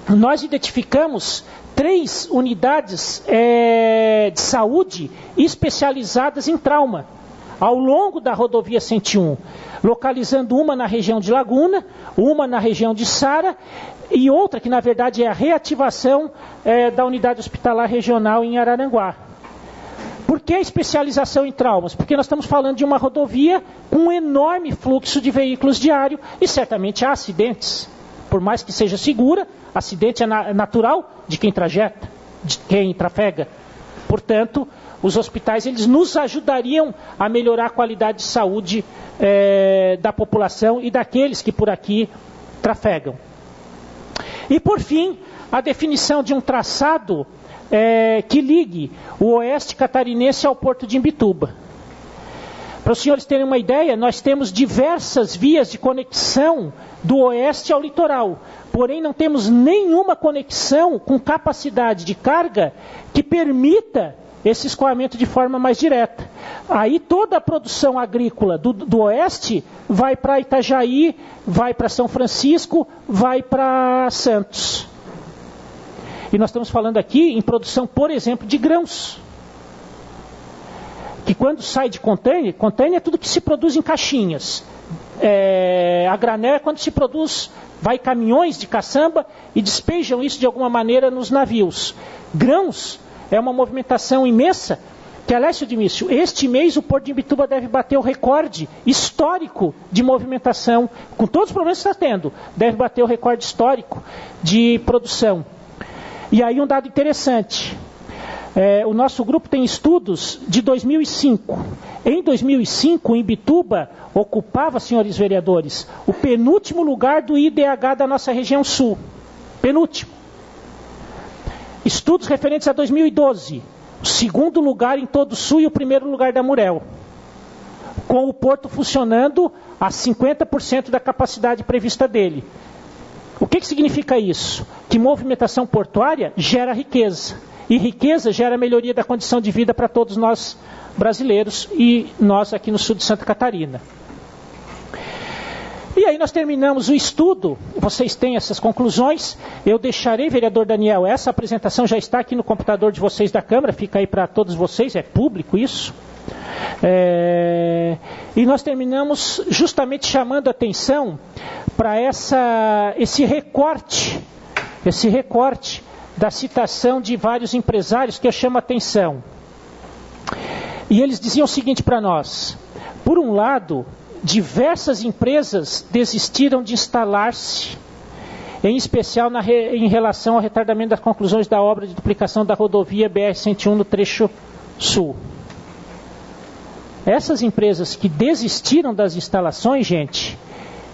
nós identificamos 3 unidades de saúde especializadas em trauma, ao longo da rodovia 101, localizando uma na região de Laguna, uma na região de Sara, e outra que na verdade é a reativação da unidade hospitalar regional em Araranguá. Por que a especialização em traumas? Porque nós estamos falando de uma rodovia com um enorme fluxo de veículos diário e certamente há acidentes. Por mais que seja segura, acidente é natural de quem trajeta, de quem trafega. Portanto, os hospitais eles nos ajudariam a melhorar a qualidade de saúde da população e daqueles que por aqui trafegam. E por fim, a definição de um traçado que ligue o oeste catarinense ao porto de Imbituba. Para os senhores terem uma ideia, nós temos diversas vias de conexão do oeste ao litoral, porém não temos nenhuma conexão com capacidade de carga que permita esse escoamento de forma mais direta. Aí toda a produção agrícola do oeste vai para Itajaí, vai para São Francisco, vai para Santos. E nós estamos falando aqui em produção, por exemplo, de grãos. Que quando sai de container é tudo que se produz em caixinhas. A granel é quando se produz, vai caminhões de caçamba e despejam isso de alguma maneira nos navios. Grãos é uma movimentação imensa, que, aliás, senhor Dimício, este mês o Porto de Imbituba deve bater o recorde histórico de movimentação, com todos os problemas que está tendo, deve bater o recorde histórico de produção. E aí um dado interessante, o nosso grupo tem estudos de 2005. Em 2005, Imbituba ocupava, senhores vereadores, o penúltimo lugar do IDH da nossa região sul. Penúltimo. Estudos referentes a 2012, o segundo lugar em todo o sul e o primeiro lugar da Murel. Com o porto funcionando a 50% da capacidade prevista dele. O que significa isso? Que movimentação portuária gera riqueza. E riqueza gera melhoria da condição de vida para todos nós brasileiros e nós aqui no sul de Santa Catarina. E aí nós terminamos o estudo, vocês têm essas conclusões, eu deixarei, vereador Daniel, essa apresentação já está aqui no computador de vocês da Câmara, fica aí para todos vocês, é público isso. E nós terminamos justamente chamando a atenção para esse recorte da citação de vários empresários que eu chamo a atenção. E eles diziam o seguinte para nós: por um lado, diversas empresas desistiram de instalar-se, em especial em relação ao retardamento das conclusões da obra de duplicação da rodovia BR-101 no trecho sul. Essas empresas que desistiram das instalações, gente,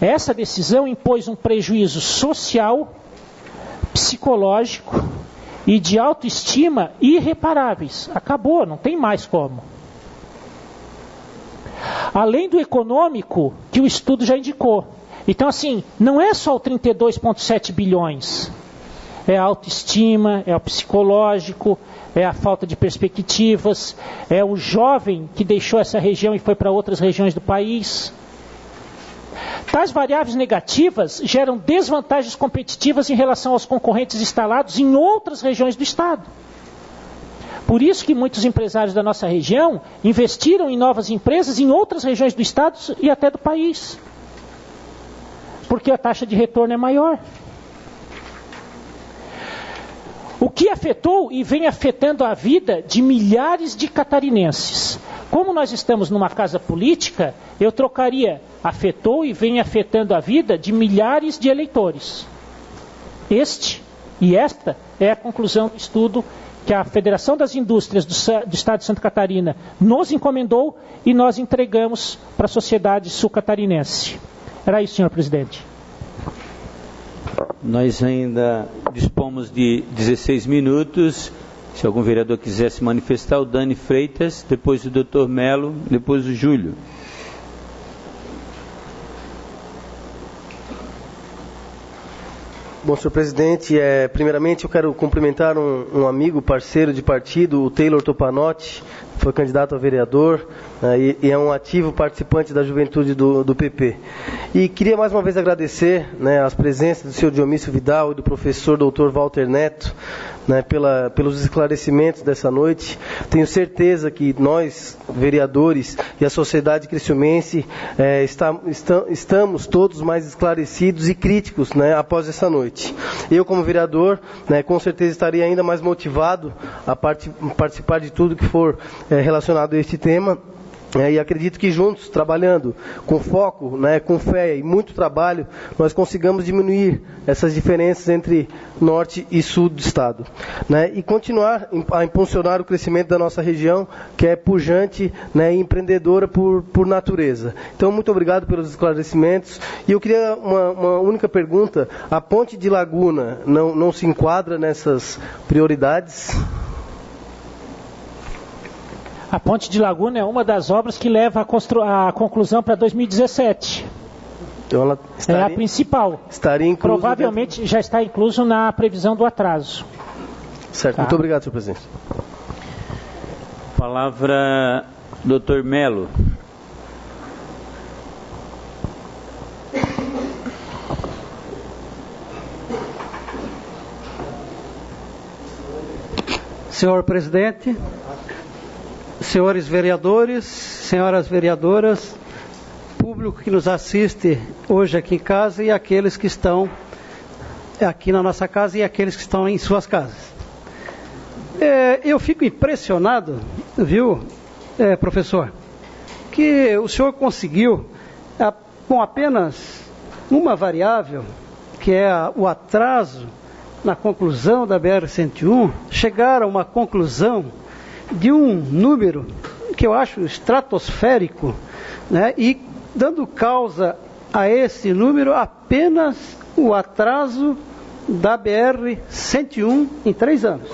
essa decisão impôs um prejuízo social, psicológico e de autoestima irreparáveis. Acabou, não tem mais como. Além do econômico, que o estudo já indicou. Então, assim, não é só o 32,7 bilhões. É a autoestima, é o psicológico, é a falta de perspectivas, é o jovem que deixou essa região e foi para outras regiões do país. Tais variáveis negativas geram desvantagens competitivas em relação aos concorrentes instalados em outras regiões do Estado. Por isso que muitos empresários da nossa região investiram em novas empresas em outras regiões do Estado e até do país. Porque a taxa de retorno é maior. O que afetou e vem afetando a vida de milhares de catarinenses. Como nós estamos numa casa política, eu trocaria afetou e vem afetando a vida de milhares de eleitores. Esta é a conclusão do estudo que a Federação das Indústrias do Estado de Santa Catarina nos encomendou e nós entregamos para a sociedade sul-catarinense. Era isso, senhor presidente. Nós ainda dispomos de 16 minutos. Se algum vereador quiser se manifestar, o Dani Freitas, depois o Dr. Melo, depois o Júlio. Bom, senhor presidente, primeiramente eu quero cumprimentar um amigo, parceiro de partido, o Taylor Topanotti, que foi candidato a vereador, e é um ativo participante da juventude do PP. E queria mais uma vez agradecer as presenças do senhor Dionísio Vidal e do professor Dr. Walter Neto, pelos esclarecimentos dessa noite. Tenho certeza que nós, vereadores e a sociedade criciumense, estamos todos mais esclarecidos e críticos após essa noite. Eu, como vereador, com certeza estarei ainda mais motivado a participar de tudo que for relacionado a este tema. E acredito que juntos, trabalhando com foco, com fé e muito trabalho, nós consigamos diminuir essas diferenças entre norte e sul do estado. E continuar a impulsionar o crescimento da nossa região, que é pujante e empreendedora por natureza. Então, muito obrigado pelos esclarecimentos. E eu queria uma única pergunta: a Ponte de Laguna não se enquadra nessas prioridades? A Ponte de Laguna é uma das obras que leva a conclusão para 2017. Então ela é a principal. Estaria incluso provavelmente já está incluso na previsão do atraso. Certo, muito obrigado, senhor presidente. Palavra, Dr. Melo. Senhor presidente, senhores vereadores, senhoras vereadoras, público que nos assiste hoje aqui em casa e aqueles que estão aqui na nossa casa e aqueles que estão em suas casas. Eu fico impressionado, viu, professor, que o senhor conseguiu, com apenas uma variável, que é o atraso na conclusão da BR-101, chegar a uma conclusão de um número que eu acho estratosférico, e dando causa a esse número apenas o atraso da BR-101 em 3 anos.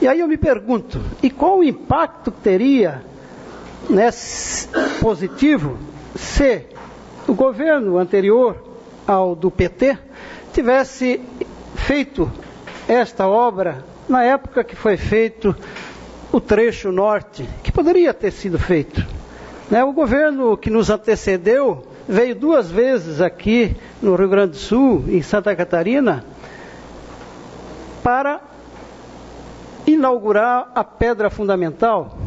E aí eu me pergunto, e qual o impacto teria positivo se o governo anterior ao do PT tivesse feito esta obra na época que foi feito o trecho norte, que poderia ter sido feito. O governo que nos antecedeu veio 2 vezes aqui no Rio Grande do Sul, em Santa Catarina, para inaugurar a pedra fundamental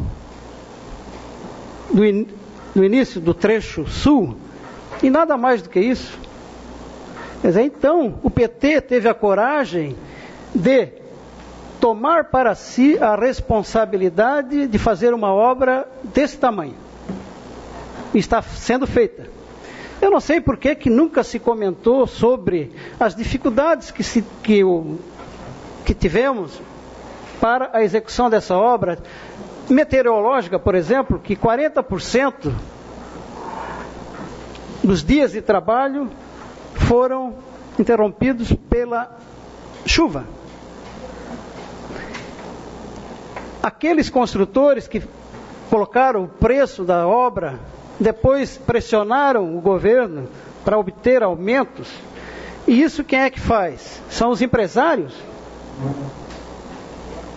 no início do trecho sul, e nada mais do que isso. Quer dizer, então, o PT teve a coragem de tomar para si a responsabilidade de fazer uma obra desse tamanho. Está sendo feita. Eu não sei por que nunca se comentou sobre as dificuldades que tivemos para a execução dessa obra meteorológica, por exemplo, que 40% dos dias de trabalho foram interrompidos pela chuva. Aqueles construtores que colocaram o preço da obra, depois pressionaram o governo para obter aumentos. E isso quem é que faz? São os empresários.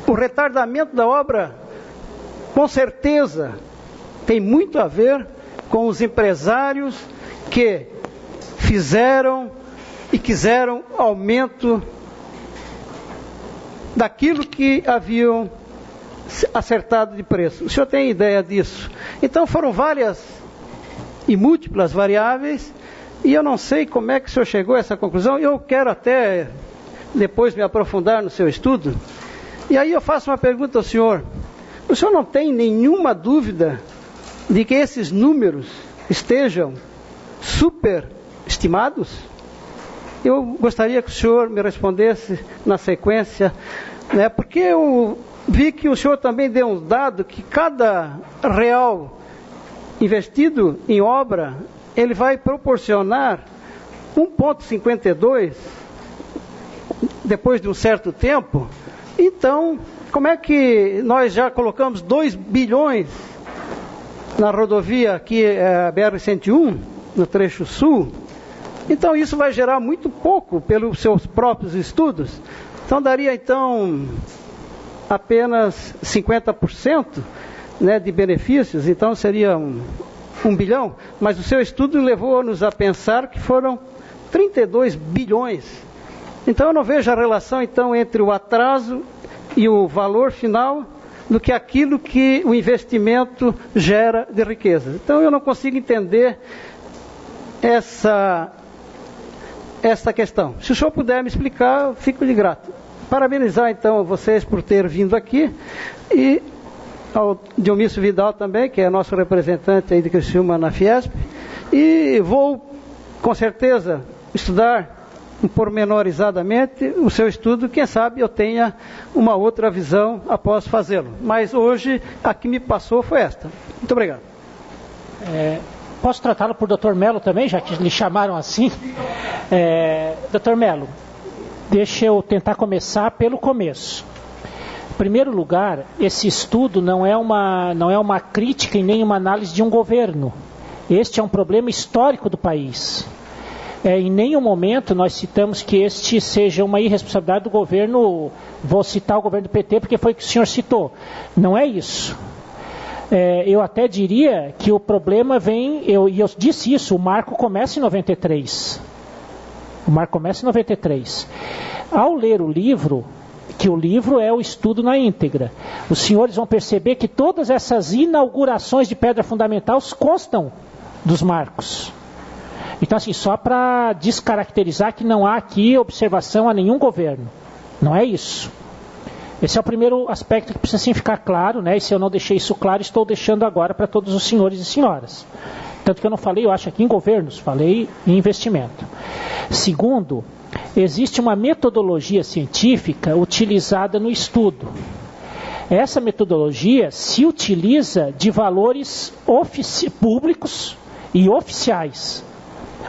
O retardamento da obra, com certeza, tem muito a ver com os empresários que fizeram e quiseram aumento daquilo que haviam acertado de preço. O senhor tem ideia disso? Então foram várias e múltiplas variáveis, e eu não sei como é que o senhor chegou a essa conclusão. Eu quero até depois me aprofundar no seu estudo. E aí eu faço uma pergunta ao senhor. O senhor não tem nenhuma dúvida de que esses números estejam superestimados? Eu gostaria que o senhor me respondesse na sequência, né, porque eu vi que o senhor também deu um dado que cada real investido em obra, ele vai proporcionar 1,52 depois de um certo tempo. Então, como é que nós já colocamos 2 bilhões na rodovia aqui, a BR-101, no trecho sul? Então isso vai gerar muito pouco pelos seus próprios estudos. Então daria então apenas 50%, né, de benefícios, então seria 1 bilhão, mas o seu estudo levou-nos a pensar que foram 32 bilhões. Então eu não vejo a relação então entre o atraso e o valor final do que aquilo que o investimento gera de riqueza. Então eu não consigo entender essa questão. Se o senhor puder me explicar, eu fico lhe grato. Parabenizar então vocês por ter vindo aqui, e ao Dionísio Vidal também, que é nosso representante aí de Criciúma na Fiesp, e vou com certeza estudar pormenorizadamente o seu estudo. Quem sabe eu tenha uma outra visão após fazê-lo, mas hoje a que me passou foi esta. Muito obrigado. Posso tratá-lo por Dr. Melo também, já que lhe chamaram assim? Dr. Melo, deixa eu tentar começar pelo começo. Em primeiro lugar, esse estudo não é uma crítica e nem uma análise de um governo. Este é um problema histórico do país. Em nenhum momento nós citamos que este seja uma irresponsabilidade do governo. Vou citar o governo do PT porque foi o que o senhor citou. Não é isso. Eu até diria que o problema vem, eu disse isso, o marco começa em 93. O marco começa em 93. Ao ler o livro, que o livro é o estudo na íntegra, os senhores vão perceber que todas essas inaugurações de pedra fundamental constam dos marcos. Então, assim, só para descaracterizar que não há aqui observação a nenhum governo. Não é isso. Esse é o primeiro aspecto que precisa sim ficar claro, né? E se eu não deixei isso claro, estou deixando agora para todos os senhores e senhoras. Tanto que eu não falei, eu acho, aqui em governos, falei em investimento. Segundo, existe uma metodologia científica utilizada no estudo. Essa metodologia se utiliza de valores públicos e oficiais.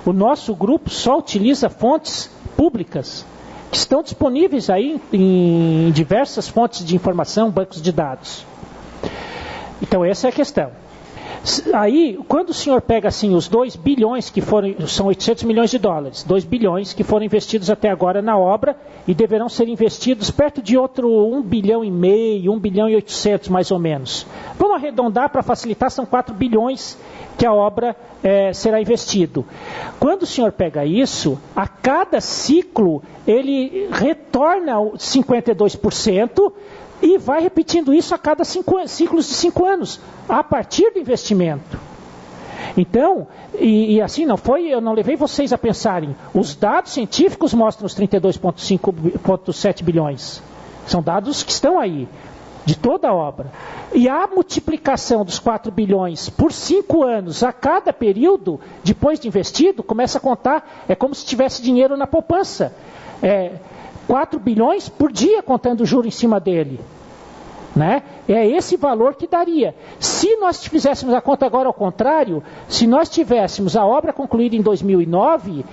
O nosso grupo só utiliza fontes públicas, que estão disponíveis aí em diversas fontes de informação, bancos de dados. Então essa é a questão. Aí, quando o senhor pega assim os 2 bilhões que foram, são 800 milhões de dólares, 2 bilhões que foram investidos até agora na obra e deverão ser investidos perto de outro 1 bilhão e meio, 1 bilhão e 800 mais ou menos. Vamos arredondar para facilitar, são 4 bilhões que a obra será investido. Quando o senhor pega isso, a cada ciclo ele retorna 52% e vai repetindo isso a cada ciclos de 5 anos, a partir do investimento. Então, e assim eu não levei vocês a pensarem, os dados científicos mostram os 32,7 bilhões. São dados que estão aí, de toda a obra. E a multiplicação dos 4 bilhões por 5 anos a cada período, depois de investido, começa a contar, é como se tivesse dinheiro na poupança. 4 bilhões por dia contando o juro em cima dele. Né? É esse valor que daria. Se nós fizéssemos a conta agora ao contrário, se nós tivéssemos a obra concluída em 2009,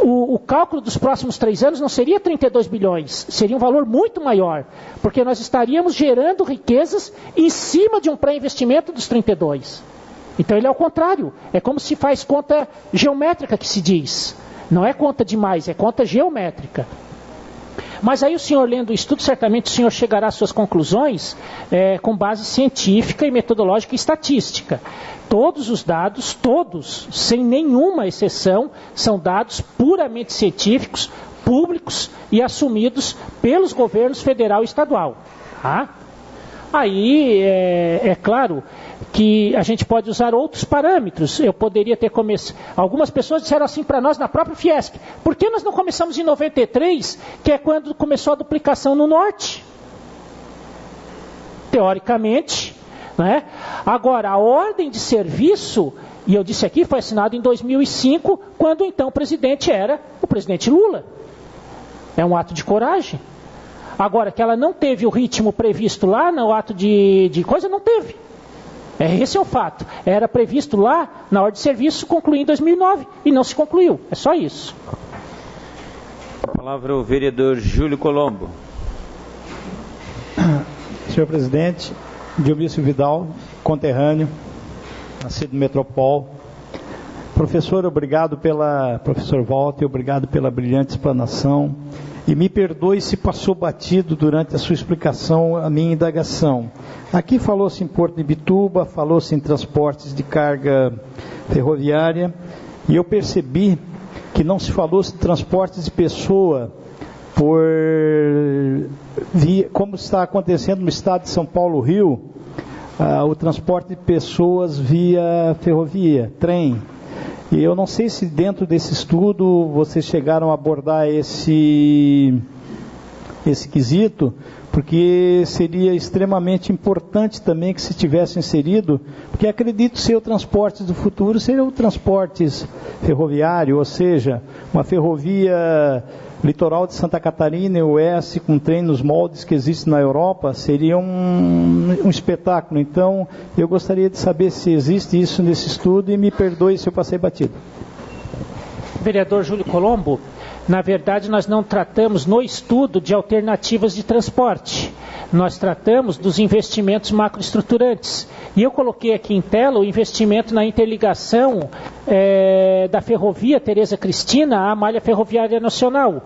o cálculo dos próximos 3 anos não seria 32 bilhões, seria um valor muito maior, porque nós estaríamos gerando riquezas em cima de um pré-investimento dos 32. Então ele é ao contrário, é como se faz conta geométrica que se diz. Não é conta de mais, é conta geométrica. Mas aí o senhor lendo o estudo, certamente o senhor chegará às suas conclusões com base científica e metodológica e estatística. Todos os dados, todos, sem nenhuma exceção, são dados puramente científicos, públicos e assumidos pelos governos federal e estadual. Tá? Aí, é claro que a gente pode usar outros parâmetros. Eu poderia ter começado... Algumas pessoas disseram assim para nós na própria Fiesc: por que nós não começamos em 93, que é quando começou a duplicação no norte? Teoricamente, né? Agora, a ordem de serviço, e eu disse aqui, foi assinada em 2005, quando então o presidente era o presidente Lula. É um ato de coragem. Agora, que ela não teve o ritmo previsto lá no ato de coisa, não teve. Esse é o fato. Era previsto lá, na ordem de serviço, concluir em 2009, e não se concluiu. É só isso. A palavra é o vereador Júlio Colombo. Senhor presidente, Dionísio Vidal, conterrâneo, nascido no Metropol. Professor, professor Walter, obrigado pela brilhante explanação. E me perdoe se passou batido durante a sua explicação a minha indagação. Aqui falou-se em Porto de Imbituba, falou-se em transportes de carga ferroviária, e eu percebi que não se falou de transportes de pessoa como está acontecendo no estado de São Paulo, Rio, o transporte de pessoas via ferrovia, trem. E eu não sei se dentro desse estudo vocês chegaram a abordar esse quesito, porque seria extremamente importante também que se tivesse inserido, porque acredito ser o transporte do futuro, seria o transporte ferroviário, ou seja, uma ferrovia litoral de Santa Catarina e Oeste, com trem nos moldes que existem na Europa, seria um espetáculo. Então, eu gostaria de saber se existe isso nesse estudo, e me perdoe se eu passei batido. Vereador Júlio Colombo, na verdade nós não tratamos no estudo de alternativas de transporte. Nós tratamos dos investimentos macroestruturantes. E eu coloquei aqui em tela o investimento na interligação da ferrovia Tereza Cristina à malha ferroviária nacional.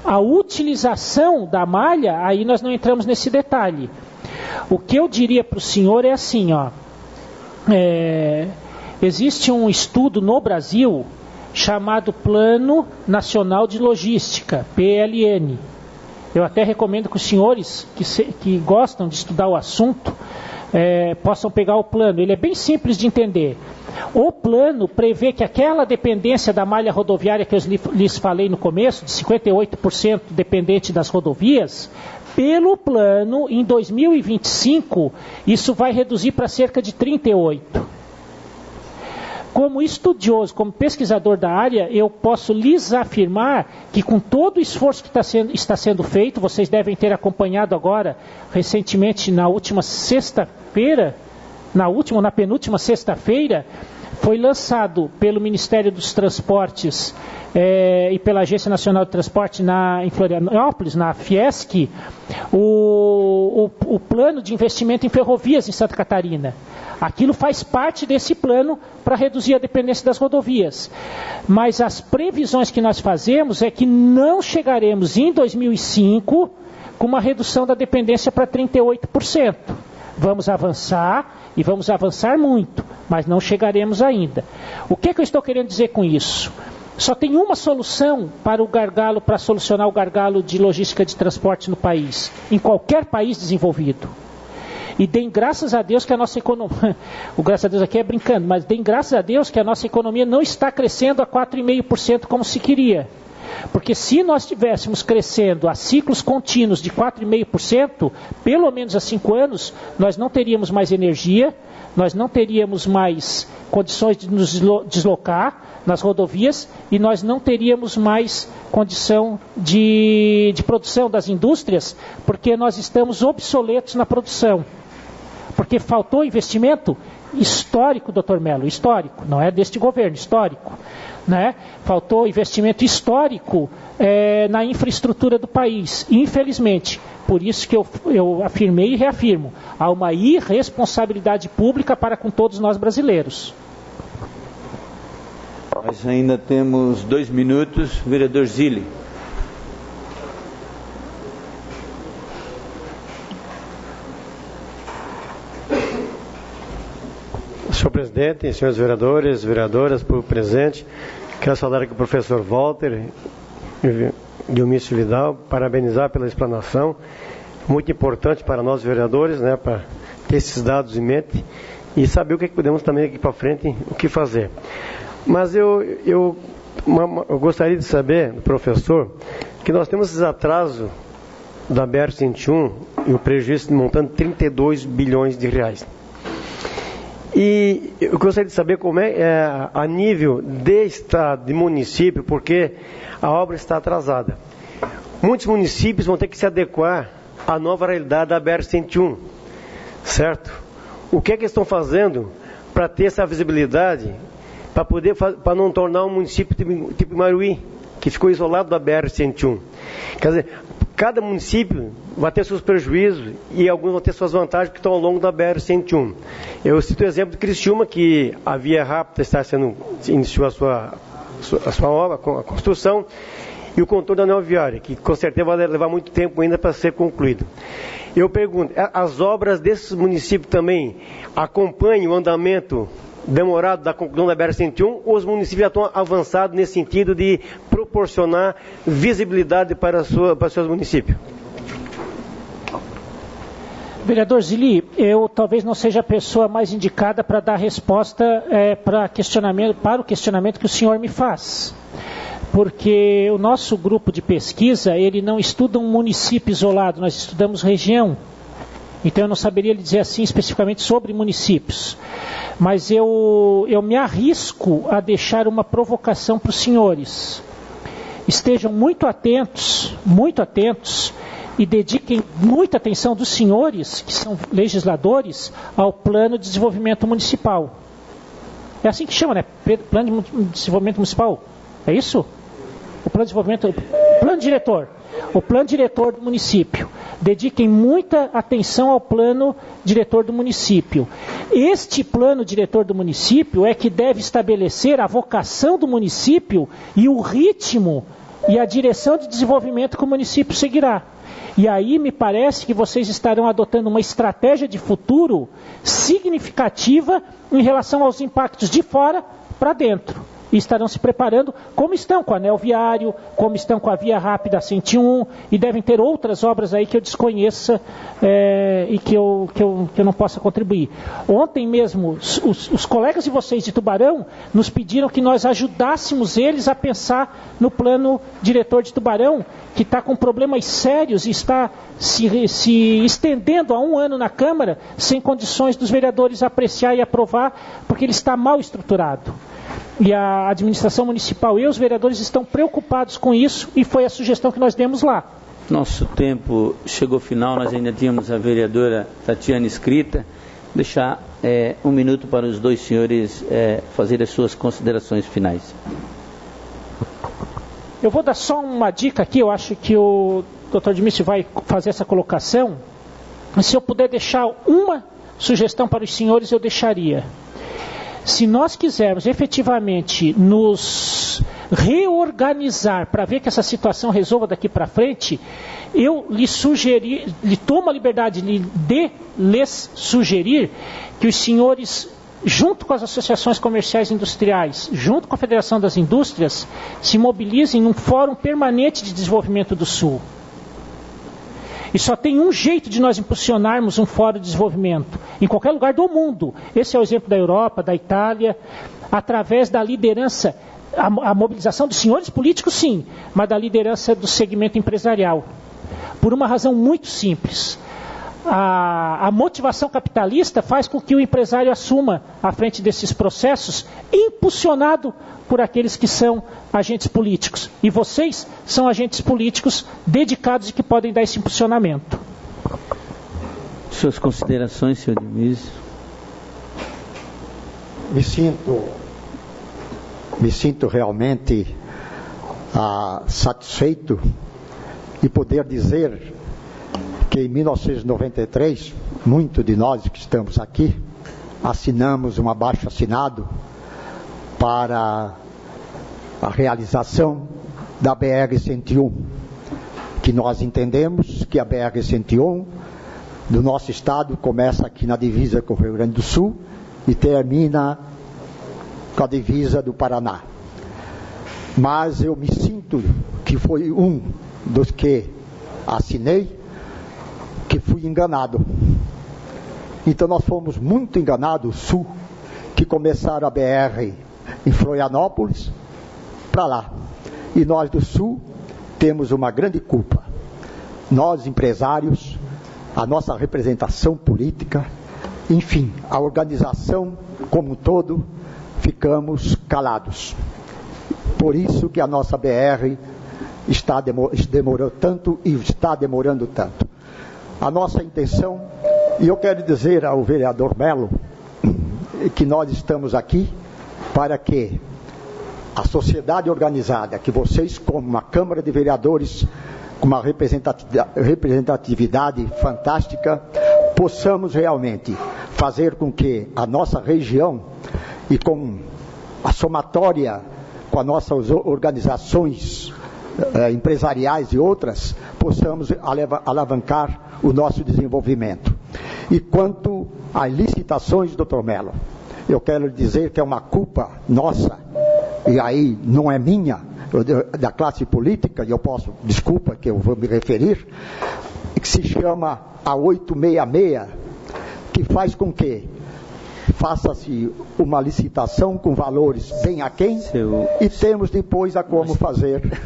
A utilização da malha, aí nós não entramos nesse detalhe. O que eu diria para o senhor é assim, existe um estudo no Brasil chamado Plano Nacional de Logística, PLN. Eu até recomendo que os senhores que gostam de estudar o assunto possam pegar o plano. Ele é bem simples de entender. O plano prevê que aquela dependência da malha rodoviária que eu lhes falei no começo, de 58% dependente das rodovias, pelo plano, em 2025, isso vai reduzir para cerca de 38%. Como estudioso, como pesquisador da área, eu posso lhes afirmar que com todo o esforço que está sendo feito, vocês devem ter acompanhado agora, recentemente, na penúltima sexta-feira, foi lançado pelo Ministério dos Transportes e pela Agência Nacional de Transporte em Florianópolis, na Fiesc, o plano de investimento em ferrovias em Santa Catarina. Aquilo faz parte desse plano para reduzir a dependência das rodovias. Mas as previsões que nós fazemos é que não chegaremos em 2005 com uma redução da dependência para 38%. Vamos avançar e vamos avançar muito, mas não chegaremos ainda. O que eu estou querendo dizer com isso? Só tem uma solução para o gargalo, para solucionar o gargalo de logística de transporte no país, em qualquer país desenvolvido. E deem graças a Deus que a nossa economia, o graças a Deus aqui é brincando, mas deem graças a Deus que a nossa economia não está crescendo a 4,5% como se queria. Porque se nós estivéssemos crescendo a ciclos contínuos de 4,5%, pelo menos há 5 anos, nós não teríamos mais energia, nós não teríamos mais condições de nos deslocar nas rodovias e nós não teríamos mais condição de produção das indústrias, porque nós estamos obsoletos na produção. Porque faltou investimento histórico, doutor Mello, histórico, não é deste governo, histórico. Né? Faltou investimento histórico na infraestrutura do país. Infelizmente, por isso que eu afirmei e reafirmo, há uma irresponsabilidade pública para com todos nós brasileiros. Nós ainda temos 2 minutos. Vereador Zilli. Senhor presidente, senhores vereadores, vereadoras, por presente, quero saudar aqui o professor Walter Dionísio Vidal, parabenizar pela explanação, muito importante para nós vereadores, né, para ter esses dados em mente e saber o que podemos também aqui para frente, o que fazer. Mas eu gostaria de saber, do professor, que nós temos esse atraso da BR-101 e o prejuízo montando 32 bilhões de reais. E eu gostaria de saber como é a nível de estado, de município, porque a obra está atrasada. Muitos municípios vão ter que se adequar à nova realidade da BR-101, certo? O que é que estão fazendo para ter essa visibilidade, para não tornar um município tipo Maruí, que ficou isolado da BR-101? Quer dizer, cada município vai ter seus prejuízos e alguns vão ter suas vantagens que estão ao longo da BR-101. Eu cito o exemplo de Criciúma, que a via rápida iniciou a sua obra, a construção, e o contorno da anel viária, que com certeza vai levar muito tempo ainda para ser concluído. Eu pergunto, as obras desses municípios também acompanham o andamento demorado da conclusão da BR-101, ou os municípios já estão avançados nesse sentido de proporcionar visibilidade para os seus municípios? Vereador Zilli, eu talvez não seja a pessoa mais indicada para dar resposta para o questionamento que o senhor me faz. Porque o nosso grupo de pesquisa, ele não estuda um município isolado, nós estudamos região. Então eu não saberia lhe dizer assim especificamente sobre municípios. Mas eu me arrisco a deixar uma provocação para os senhores. Estejam muito atentos, e dediquem muita atenção dos senhores, que são legisladores, ao Plano de Desenvolvimento Municipal. É assim que chama, né? Plano de Desenvolvimento Municipal. É isso? O Plano de Desenvolvimento... Plano Diretor. O Plano Diretor do município. Dediquem muita atenção ao Plano Diretor do município. Este Plano Diretor do município é que deve estabelecer a vocação do município e o ritmo e a direção de desenvolvimento que o município seguirá. E aí me parece que vocês estarão adotando uma estratégia de futuro significativa em relação aos impactos de fora para dentro. E estarão se preparando, como estão com o anel viário, como estão com a via rápida 101, e devem ter outras obras aí que eu desconheça e que eu não possa contribuir. Ontem mesmo, os colegas de vocês de Tubarão nos pediram que nós ajudássemos eles a pensar no plano diretor de Tubarão, que está com problemas sérios e está se estendendo há 1 ano na Câmara, sem condições dos vereadores apreciar e aprovar, porque ele está mal estruturado. E a administração municipal e os vereadores estão preocupados com isso, e foi a sugestão que nós demos lá. Nosso tempo chegou ao final, nós ainda tínhamos a vereadora Tatiana inscrita. Deixar 1 minuto para os dois senhores fazer as suas considerações finais. Eu vou dar só uma dica aqui, eu acho que o Dr. Dionísio vai fazer essa colocação. Se eu puder deixar uma sugestão para os senhores, eu deixaria. Se nós quisermos efetivamente nos reorganizar para ver que essa situação resolva daqui para frente, eu lhe tomo a liberdade de lhes sugerir que os senhores, junto com as associações comerciais e industriais, junto com a Federação das Indústrias, se mobilizem num fórum permanente de desenvolvimento do Sul. E só tem um jeito de nós impulsionarmos um fórum de desenvolvimento, em qualquer lugar do mundo. Esse é o exemplo da Europa, da Itália, através da liderança, a mobilização dos senhores políticos, sim, mas da liderança do segmento empresarial. Por uma razão muito simples. A motivação capitalista faz com que o empresário assuma à frente desses processos, impulsionado por aqueles que são agentes políticos. E vocês são agentes políticos dedicados e que podem dar esse impulsionamento. Suas considerações, senhor Dionísio? Me sinto realmente satisfeito de poder dizer que em 1993, muitos de nós que estamos aqui, assinamos um abaixo-assinado para a realização da BR-101, que nós entendemos que a BR-101 do nosso estado começa aqui na divisa com o Rio Grande do Sul e termina com a divisa do Paraná. Mas eu me sinto que foi um dos que assinei que fui enganado. Então nós fomos muito enganados, o Sul, que começaram a BR em Florianópolis para lá. E nós do Sul temos uma grande culpa. Nós, empresários, a nossa representação política, enfim, a organização como um todo, ficamos calados. Por isso que a nossa BR demorou tanto e está demorando tanto. A nossa intenção, e eu quero dizer ao vereador Melo, que nós estamos aqui para que a sociedade organizada, que vocês, como uma Câmara de Vereadores, com uma representatividade fantástica, possamos realmente fazer com que a nossa região e com a somatória com as nossas organizações empresariais e outras, possamos alavancar o nosso desenvolvimento. E quanto às licitações, doutor Melo, eu quero dizer que é uma culpa nossa, e aí não é minha, da classe política, e eu posso, desculpa que eu vou me referir, que se chama a 866, que faz com que faça-se uma licitação com valores bem aquém, e temos depois a como fazer.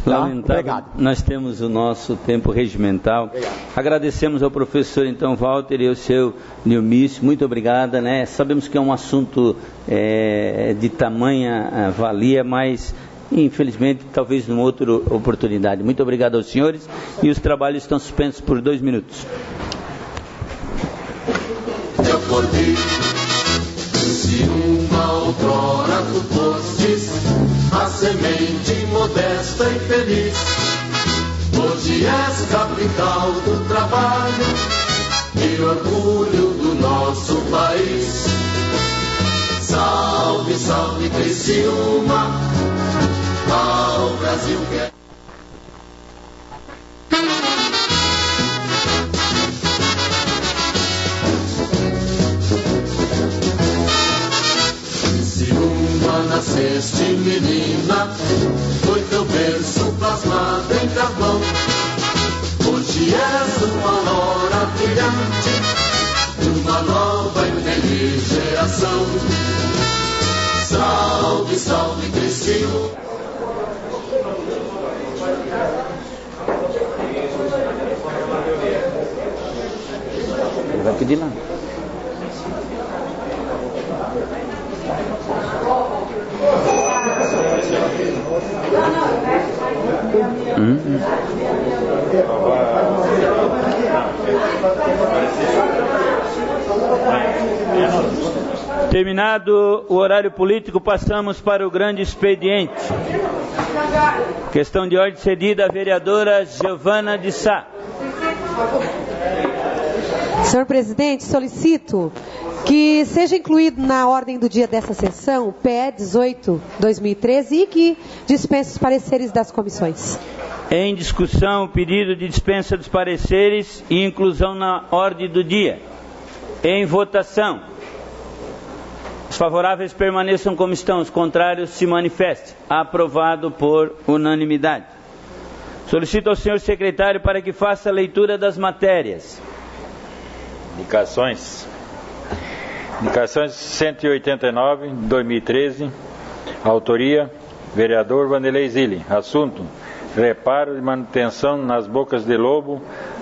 Lamentável, obrigado. Nós temos o nosso tempo regimental. Obrigado. Agradecemos ao professor, então, Walter, e ao seu Neomício. Muito obrigada, né? Sabemos que é um assunto de tamanha valia, mas, infelizmente, talvez numa outra oportunidade. Muito obrigado aos senhores, e os trabalhos estão suspensos por 2 minutos. Eu acordei, se uma outrora tu fostes a semente modesta e feliz, hoje és capital do trabalho e orgulho do nosso país. Salve, salve Criciúma, ao Brasil que é. Nasceste menina, foi teu berço plasmado em carvão. Hoje és uma aurora brilhante, uma nova e feliz geração. Salve, salve Criciúma. Ele vai pedir lá. Terminado o horário político, passamos para o grande expediente. Questão de ordem cedida à vereadora Giovana de Sá. Senhor presidente, solicito que seja incluído na ordem do dia dessa sessão o PE 18/2013 e que dispense os pareceres das comissões. Em discussão, o pedido de dispensa dos pareceres e inclusão na ordem do dia. Em votação. Os favoráveis permaneçam como estão, os contrários se manifestem. Aprovado por unanimidade. Solicito ao senhor secretário para que faça a leitura das matérias. Indicações 189, 2013, autoria, vereador Vanderlei Zilli. Assunto, reparo e manutenção nas bocas de lobo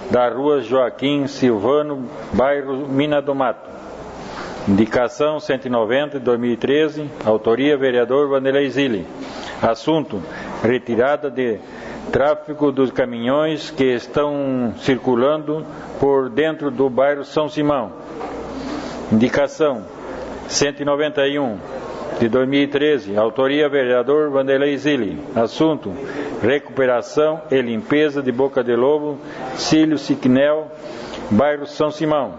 da rua Joaquim Silvano, bairro Mina do Mato. Indicação 190, 2013, autoria, vereador Vanderlei Zilli. Assunto, retirada de tráfego dos caminhões que estão circulando por dentro do bairro São Simão. Indicação 191 de 2013, autoria vereador Vanderlei Zilli. Assunto, recuperação e limpeza de boca de lobo, Cílio Siquinel, bairro São Simão.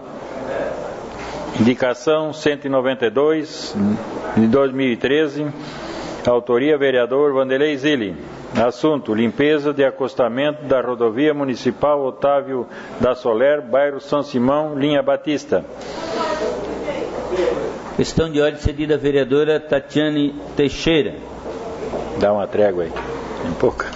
Indicação 192 de 2013, autoria vereador Vanderlei Zilli. Assunto, limpeza de acostamento da rodovia municipal Otávio da Soler, bairro São Simão, linha Batista. Questão de ordem cedida à vereadora Tatiane Teixeira. Dá uma trégua aí, tem pouca.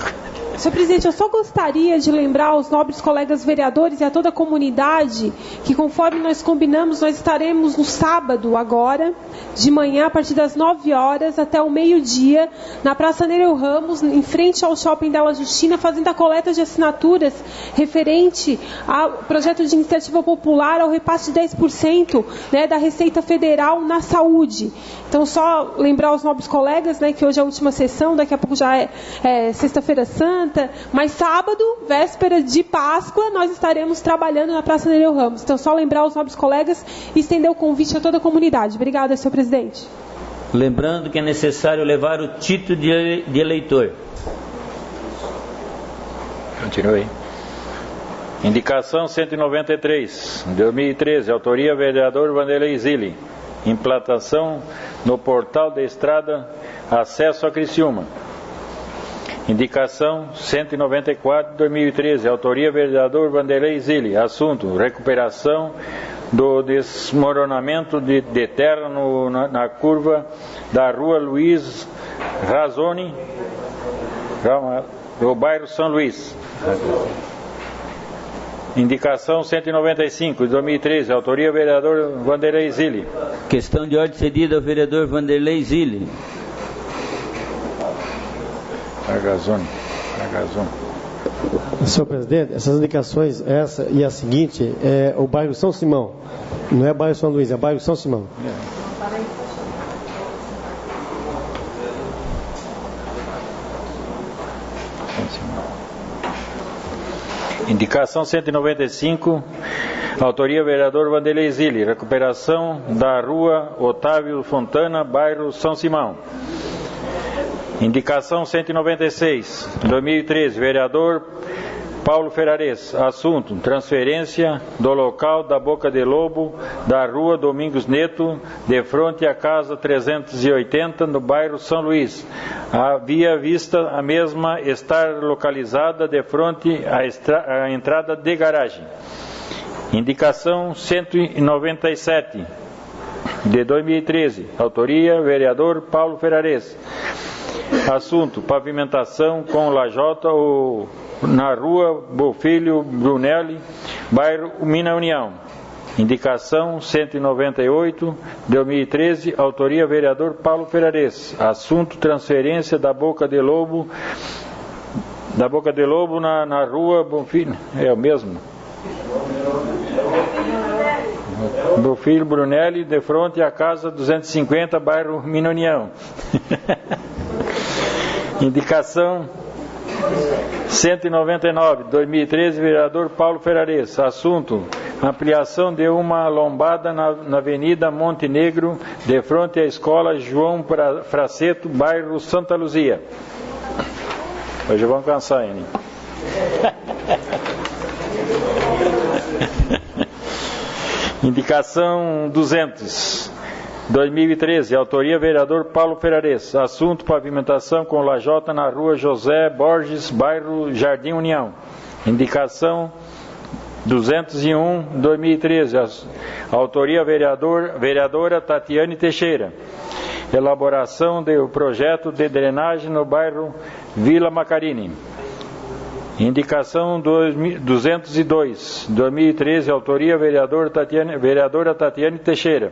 Senhor presidente, eu só gostaria de lembrar aos nobres colegas vereadores e a toda a comunidade que, conforme nós combinamos, nós estaremos no sábado agora, de manhã, a partir das 9 horas até o meio-dia, na Praça Nereu Ramos, em frente ao Shopping Della Justina, fazendo a coleta de assinaturas referente ao projeto de iniciativa popular, ao repasse de 10%, né, da Receita Federal na saúde. Então, só lembrar aos nobres colegas, né, que hoje é a última sessão, daqui a pouco já é Sexta-feira Santa, mas sábado, véspera de Páscoa, nós estaremos trabalhando na Praça Nereu Ramos. Então, só lembrar aos nobres colegas e estender o convite a toda a comunidade. Obrigada, senhor presidente. Lembrando que é necessário levar o título de eleitor. Continue. Indicação 193, 2013, autoria vereador Vanderlei Zilli. Implantação no portal da estrada acesso a Criciúma. Indicação 194, 2013, autoria vereador Vanderlei Zilli. Assunto, recuperação do desmoronamento de terra na curva da rua Luiz Razzoni, do bairro São Luís. Indicação 195, 2013, autoria vereador Vanderlei Zilli. Questão de ordem cedida ao vereador Vanderlei Zilli. Agazone. Senhor presidente, essas indicações, essa e a seguinte, é o bairro São Simão. Não é bairro São Luís, é bairro São Simão. Indicação 195, autoria vereador Vanderlei Zilli. Recuperação da rua Otávio Fontana, bairro São Simão. Indicação 196, 2013, vereador Paulo Ferrares. Assunto, transferência do local da Boca de Lobo da rua Domingos Neto, de frente à casa 380, no bairro São Luís. Havia vista a mesma estar localizada de frente à entrada de garagem. Indicação 197, de 2013, autoria vereador Paulo Ferrares. Assunto, pavimentação com lajota na rua Bofilho Brunelli, bairro Mina União. Indicação 198, 2013, autoria vereador Paulo Ferrares. Assunto, transferência da Boca de Lobo na rua Bofilho, é o mesmo? Bofilho Brunelli, de frente à casa 250, bairro Mina União. Indicação 199, 2013, vereador Paulo Ferrares. Assunto, ampliação de uma lombada na Avenida Montenegro, de frente à escola João Fraceto, bairro Santa Luzia. Hoje vamos cansar, hein? Indicação 200, 2013, autoria vereador Paulo Ferrares. Assunto: pavimentação com lajota na rua José Borges, bairro Jardim União. Indicação 201, 2013. Autoria vereadora Tatiane Teixeira. Elaboração do projeto de drenagem no bairro Vila Macarini. Indicação 202, 2013. Autoria vereadora Tatiane Teixeira.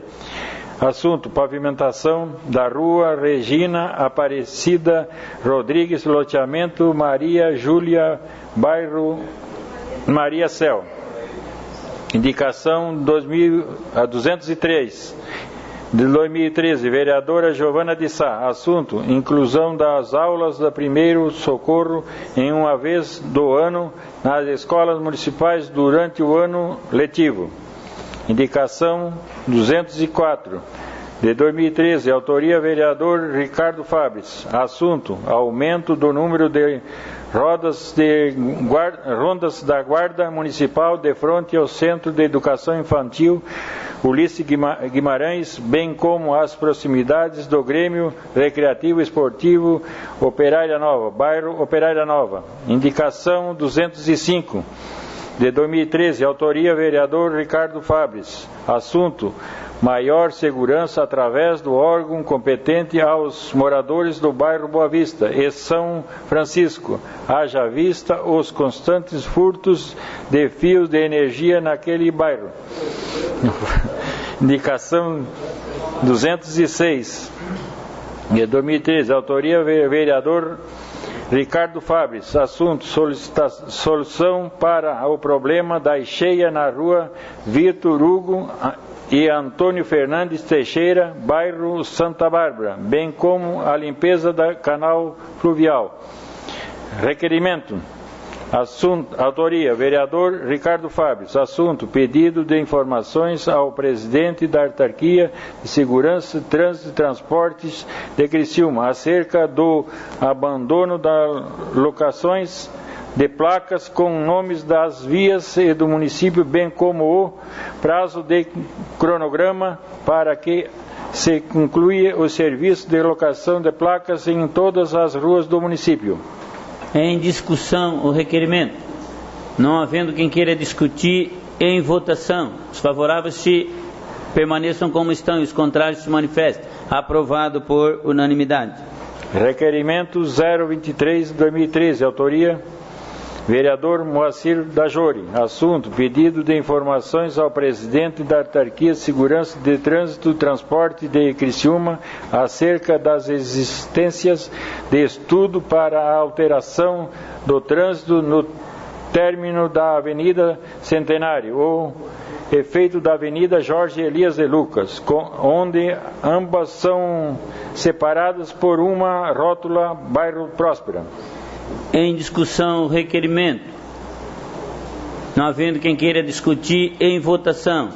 Assunto: pavimentação da rua Regina Aparecida Rodrigues, loteamento Maria Júlia, bairro Maria Céu. Indicação 203, de 2013, vereadora Giovana de Sá. Assunto: inclusão das aulas da primeiro socorro em uma vez do ano nas escolas municipais durante o ano letivo. Indicação 204, de 2013, autoria vereador Ricardo Fabres. Assunto: aumento do número de rondas da Guarda Municipal de frente ao Centro de Educação Infantil Ulisses Guimarães, bem como as proximidades do Grêmio Recreativo Esportivo Operária Nova, bairro Operária Nova. Indicação 205, de 2013, autoria vereador Ricardo Fabres. Assunto: maior segurança através do órgão competente aos moradores do bairro Boa Vista e São Francisco, haja vista os constantes furtos de fios de energia naquele bairro. Indicação 206, de 2013, autoria vereador Ricardo Fabres. Assunto: solução para o problema da encheia na rua Vitor Hugo e Antônio Fernandes Teixeira, bairro Santa Bárbara, bem como a limpeza da canal fluvial. Requerimento. Assunto: autoria vereador Ricardo Fabres. Assunto: pedido de informações ao presidente da Autarquia de Segurança, Trânsito e Transportes de Criciúma acerca do abandono das locações de placas com nomes das vias e do município, bem como o prazo de cronograma para que se conclua o serviço de locação de placas em todas as ruas do município. Em discussão o requerimento. Não havendo quem queira discutir, em votação. Os favoráveis se permaneçam como estão e os contrários se manifestem. Aprovado por unanimidade. Requerimento 023 de 2013. Autoria vereador Moacir Dajori. Assunto: pedido de informações ao presidente da Autarquia de Segurança de Trânsito e Transporte de Criciúma acerca das existências de estudo para a alteração do trânsito no término da Avenida Centenário ou efeito da Avenida Jorge Elias de Lucas, onde ambas são separadas por uma rótula bairro Próspera. Em discussão o requerimento. Não havendo quem queira discutir, em votação.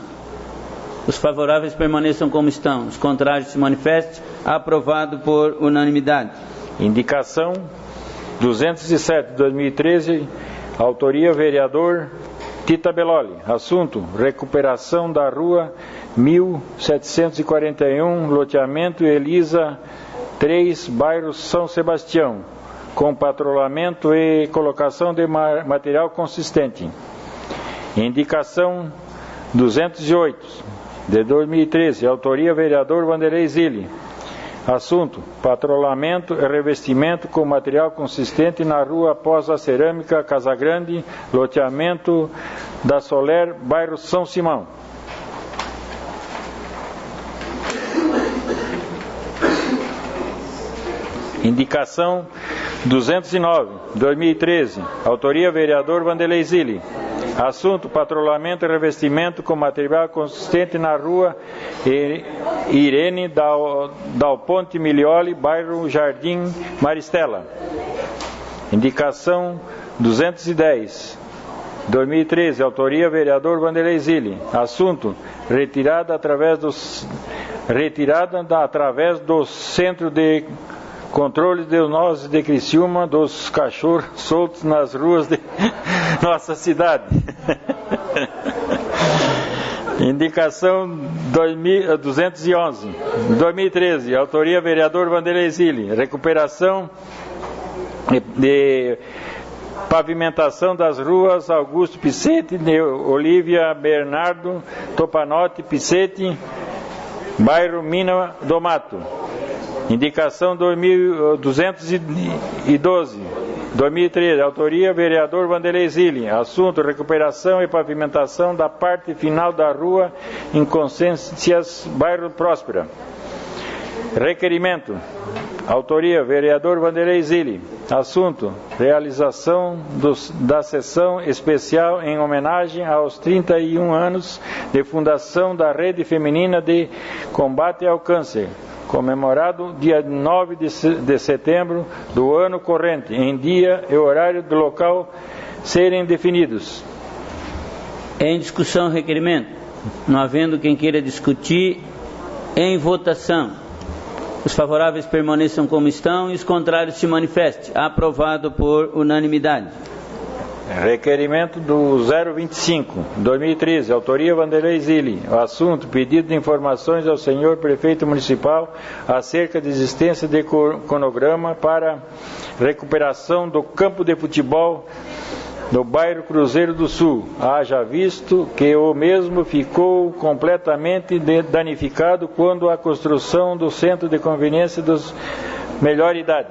Os favoráveis permaneçam como estão, os contrários se manifestem. Aprovado por unanimidade. Indicação 207 de 2013, autoria vereador Tita Beloli. Assunto: recuperação da rua 1741, loteamento Elisa 3, bairro São Sebastião, com patrulhamento e colocação de material consistente. Indicação 208, de 2013, autoria vereador Vanderlei Zilli. Assunto: patrulhamento e revestimento com material consistente na rua após a Cerâmica Casa Grande, loteamento da Soler, bairro São Simão. Indicação 209, 2013, autoria vereador Vanderlei Zilli. Assunto: patrulhamento e revestimento com material consistente na rua Irene Dal Ponte Milioli, bairro Jardim Maristela. Indicação 210, 2013, autoria vereador Vanderlei Zilli. Assunto: retirada através do Centro de Controle de nozes de Criciúma dos cachorros soltos nas ruas de nossa cidade. Indicação 211, 2013, autoria vereador Vanderlei Zilli, recuperação de pavimentação das ruas Augusto Picete, Olívia Bernardo, Topanotti Picete, bairro Mina do Mato. Indicação 212, 2013, autoria vereador Vanderlei Zilli, assunto recuperação e pavimentação da parte final da rua Inconsciências, bairro Próspera. Requerimento, autoria vereador Vanderlei Zilli, assunto realização da sessão especial em homenagem aos 31 anos de fundação da Rede Feminina de Combate ao Câncer, comemorado dia 9 de setembro do ano corrente, em dia e horário do local serem definidos. Em discussão o requerimento. Não havendo quem queira discutir, em votação. Os favoráveis permaneçam como estão e os contrários se manifestem. Aprovado por unanimidade. Requerimento do 025, 2013, autoria Vanderlei Zilli. O assunto, pedido de informações ao senhor prefeito municipal acerca da existência de cronograma para recuperação do campo de futebol do bairro Cruzeiro do Sul. Haja visto que o mesmo ficou completamente danificado quando a construção do centro de conveniência dos melhor idade.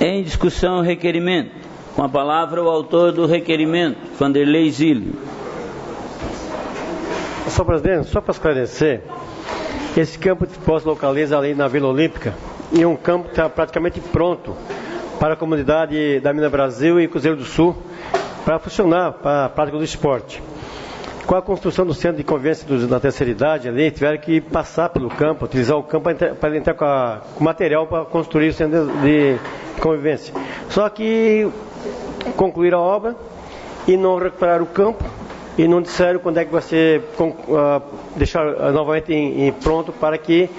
Em discussão o requerimento. Com a palavra o autor do requerimento, Vanderlei Zilli. Senhor presidente, só para esclarecer, esse campo de futebol se localiza ali na Vila Olímpica e um campo que está praticamente pronto para a comunidade da Mina Brasil e Cruzeiro do Sul para funcionar para a prática do esporte. Com a construção do centro de convivência da terceira idade ali, tiveram que passar pelo campo, utilizar o campo para entrar com material para construir o centro de convivência. Só que concluíram a obra e não recuperaram o campo e não disseram quando é que vai ser deixar novamente pronto para que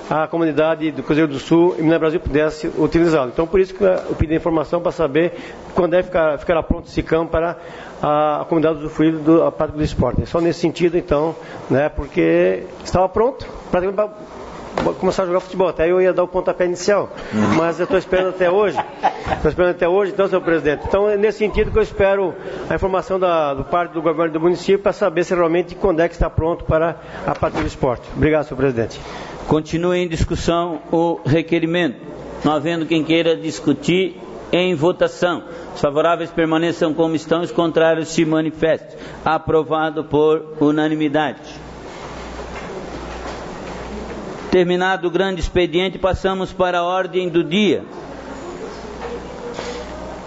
a comunidade do Cruzeiro do Sul e Minas Brasil pudesse utilizá-lo. Então, por isso que eu pedi informação para saber quando é que ficará pronto esse campo para a comunidade usufruir da prática do esporte. Só nesse sentido, então, né, porque estava pronto praticamente para começar a jogar futebol. Até eu ia dar o pontapé inicial, mas eu estou esperando até hoje. Então, senhor presidente. Então, é nesse sentido que eu espero a informação do parte do governo do município para saber se realmente quando é que está pronto para a prática do esporte. Obrigado, senhor presidente. Continue em discussão o requerimento. Não havendo quem queira discutir, em votação. Os favoráveis permaneçam como estão, os contrários se manifestem. Aprovado por unanimidade. Terminado o grande expediente, passamos para a ordem do dia.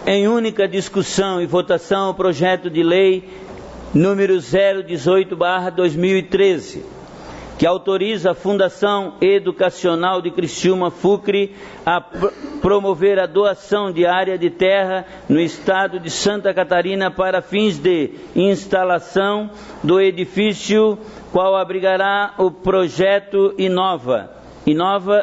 Em única discussão e votação, o projeto de lei número 018/2013, que autoriza a Fundação Educacional de Criciúma, FUCRE, a promover a doação de área de terra no estado de Santa Catarina para fins de instalação do edifício, qual abrigará o projeto Inova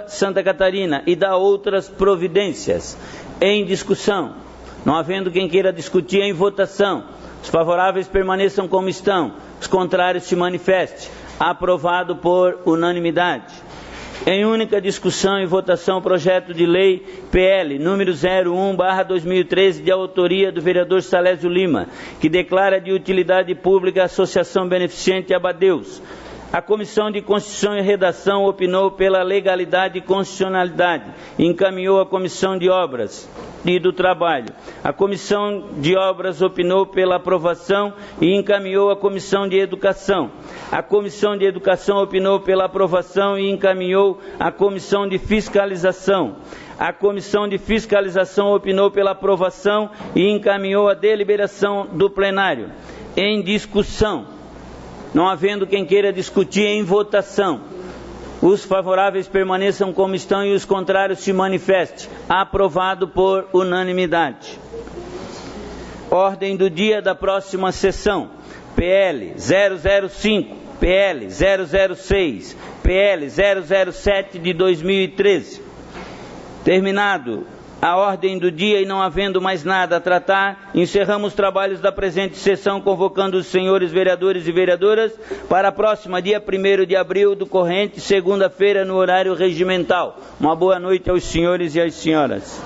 Santa Catarina, e da outras providências. Em discussão. Não havendo quem queira discutir, em votação. Os favoráveis permaneçam como estão, os contrários se manifestem. Aprovado por unanimidade. Em única discussão e votação, projeto de lei PL número 01/2013, de autoria do vereador Salésio Lima, que declara de utilidade pública a Associação Beneficente Abadeus. A Comissão de Constituição e Redação opinou pela legalidade e constitucionalidade e encaminhou à Comissão de Obras e do Trabalho. A Comissão de Obras opinou pela aprovação e encaminhou à Comissão de Educação. A Comissão de Educação opinou pela aprovação e encaminhou à Comissão de Fiscalização. A Comissão de Fiscalização opinou pela aprovação e encaminhou à deliberação do plenário. Em discussão. Não havendo quem queira discutir, em votação. Os favoráveis permaneçam como estão e os contrários se manifestem. Aprovado por unanimidade. Ordem do dia da próxima sessão. PL 005, PL 006, PL 007 de 2013. Terminado a ordem do dia e não havendo mais nada a tratar, encerramos os trabalhos da presente sessão, convocando os senhores vereadores e vereadoras para a próxima, dia 1º de abril do corrente, segunda-feira, no horário regimental. Uma boa noite aos senhores e às senhoras.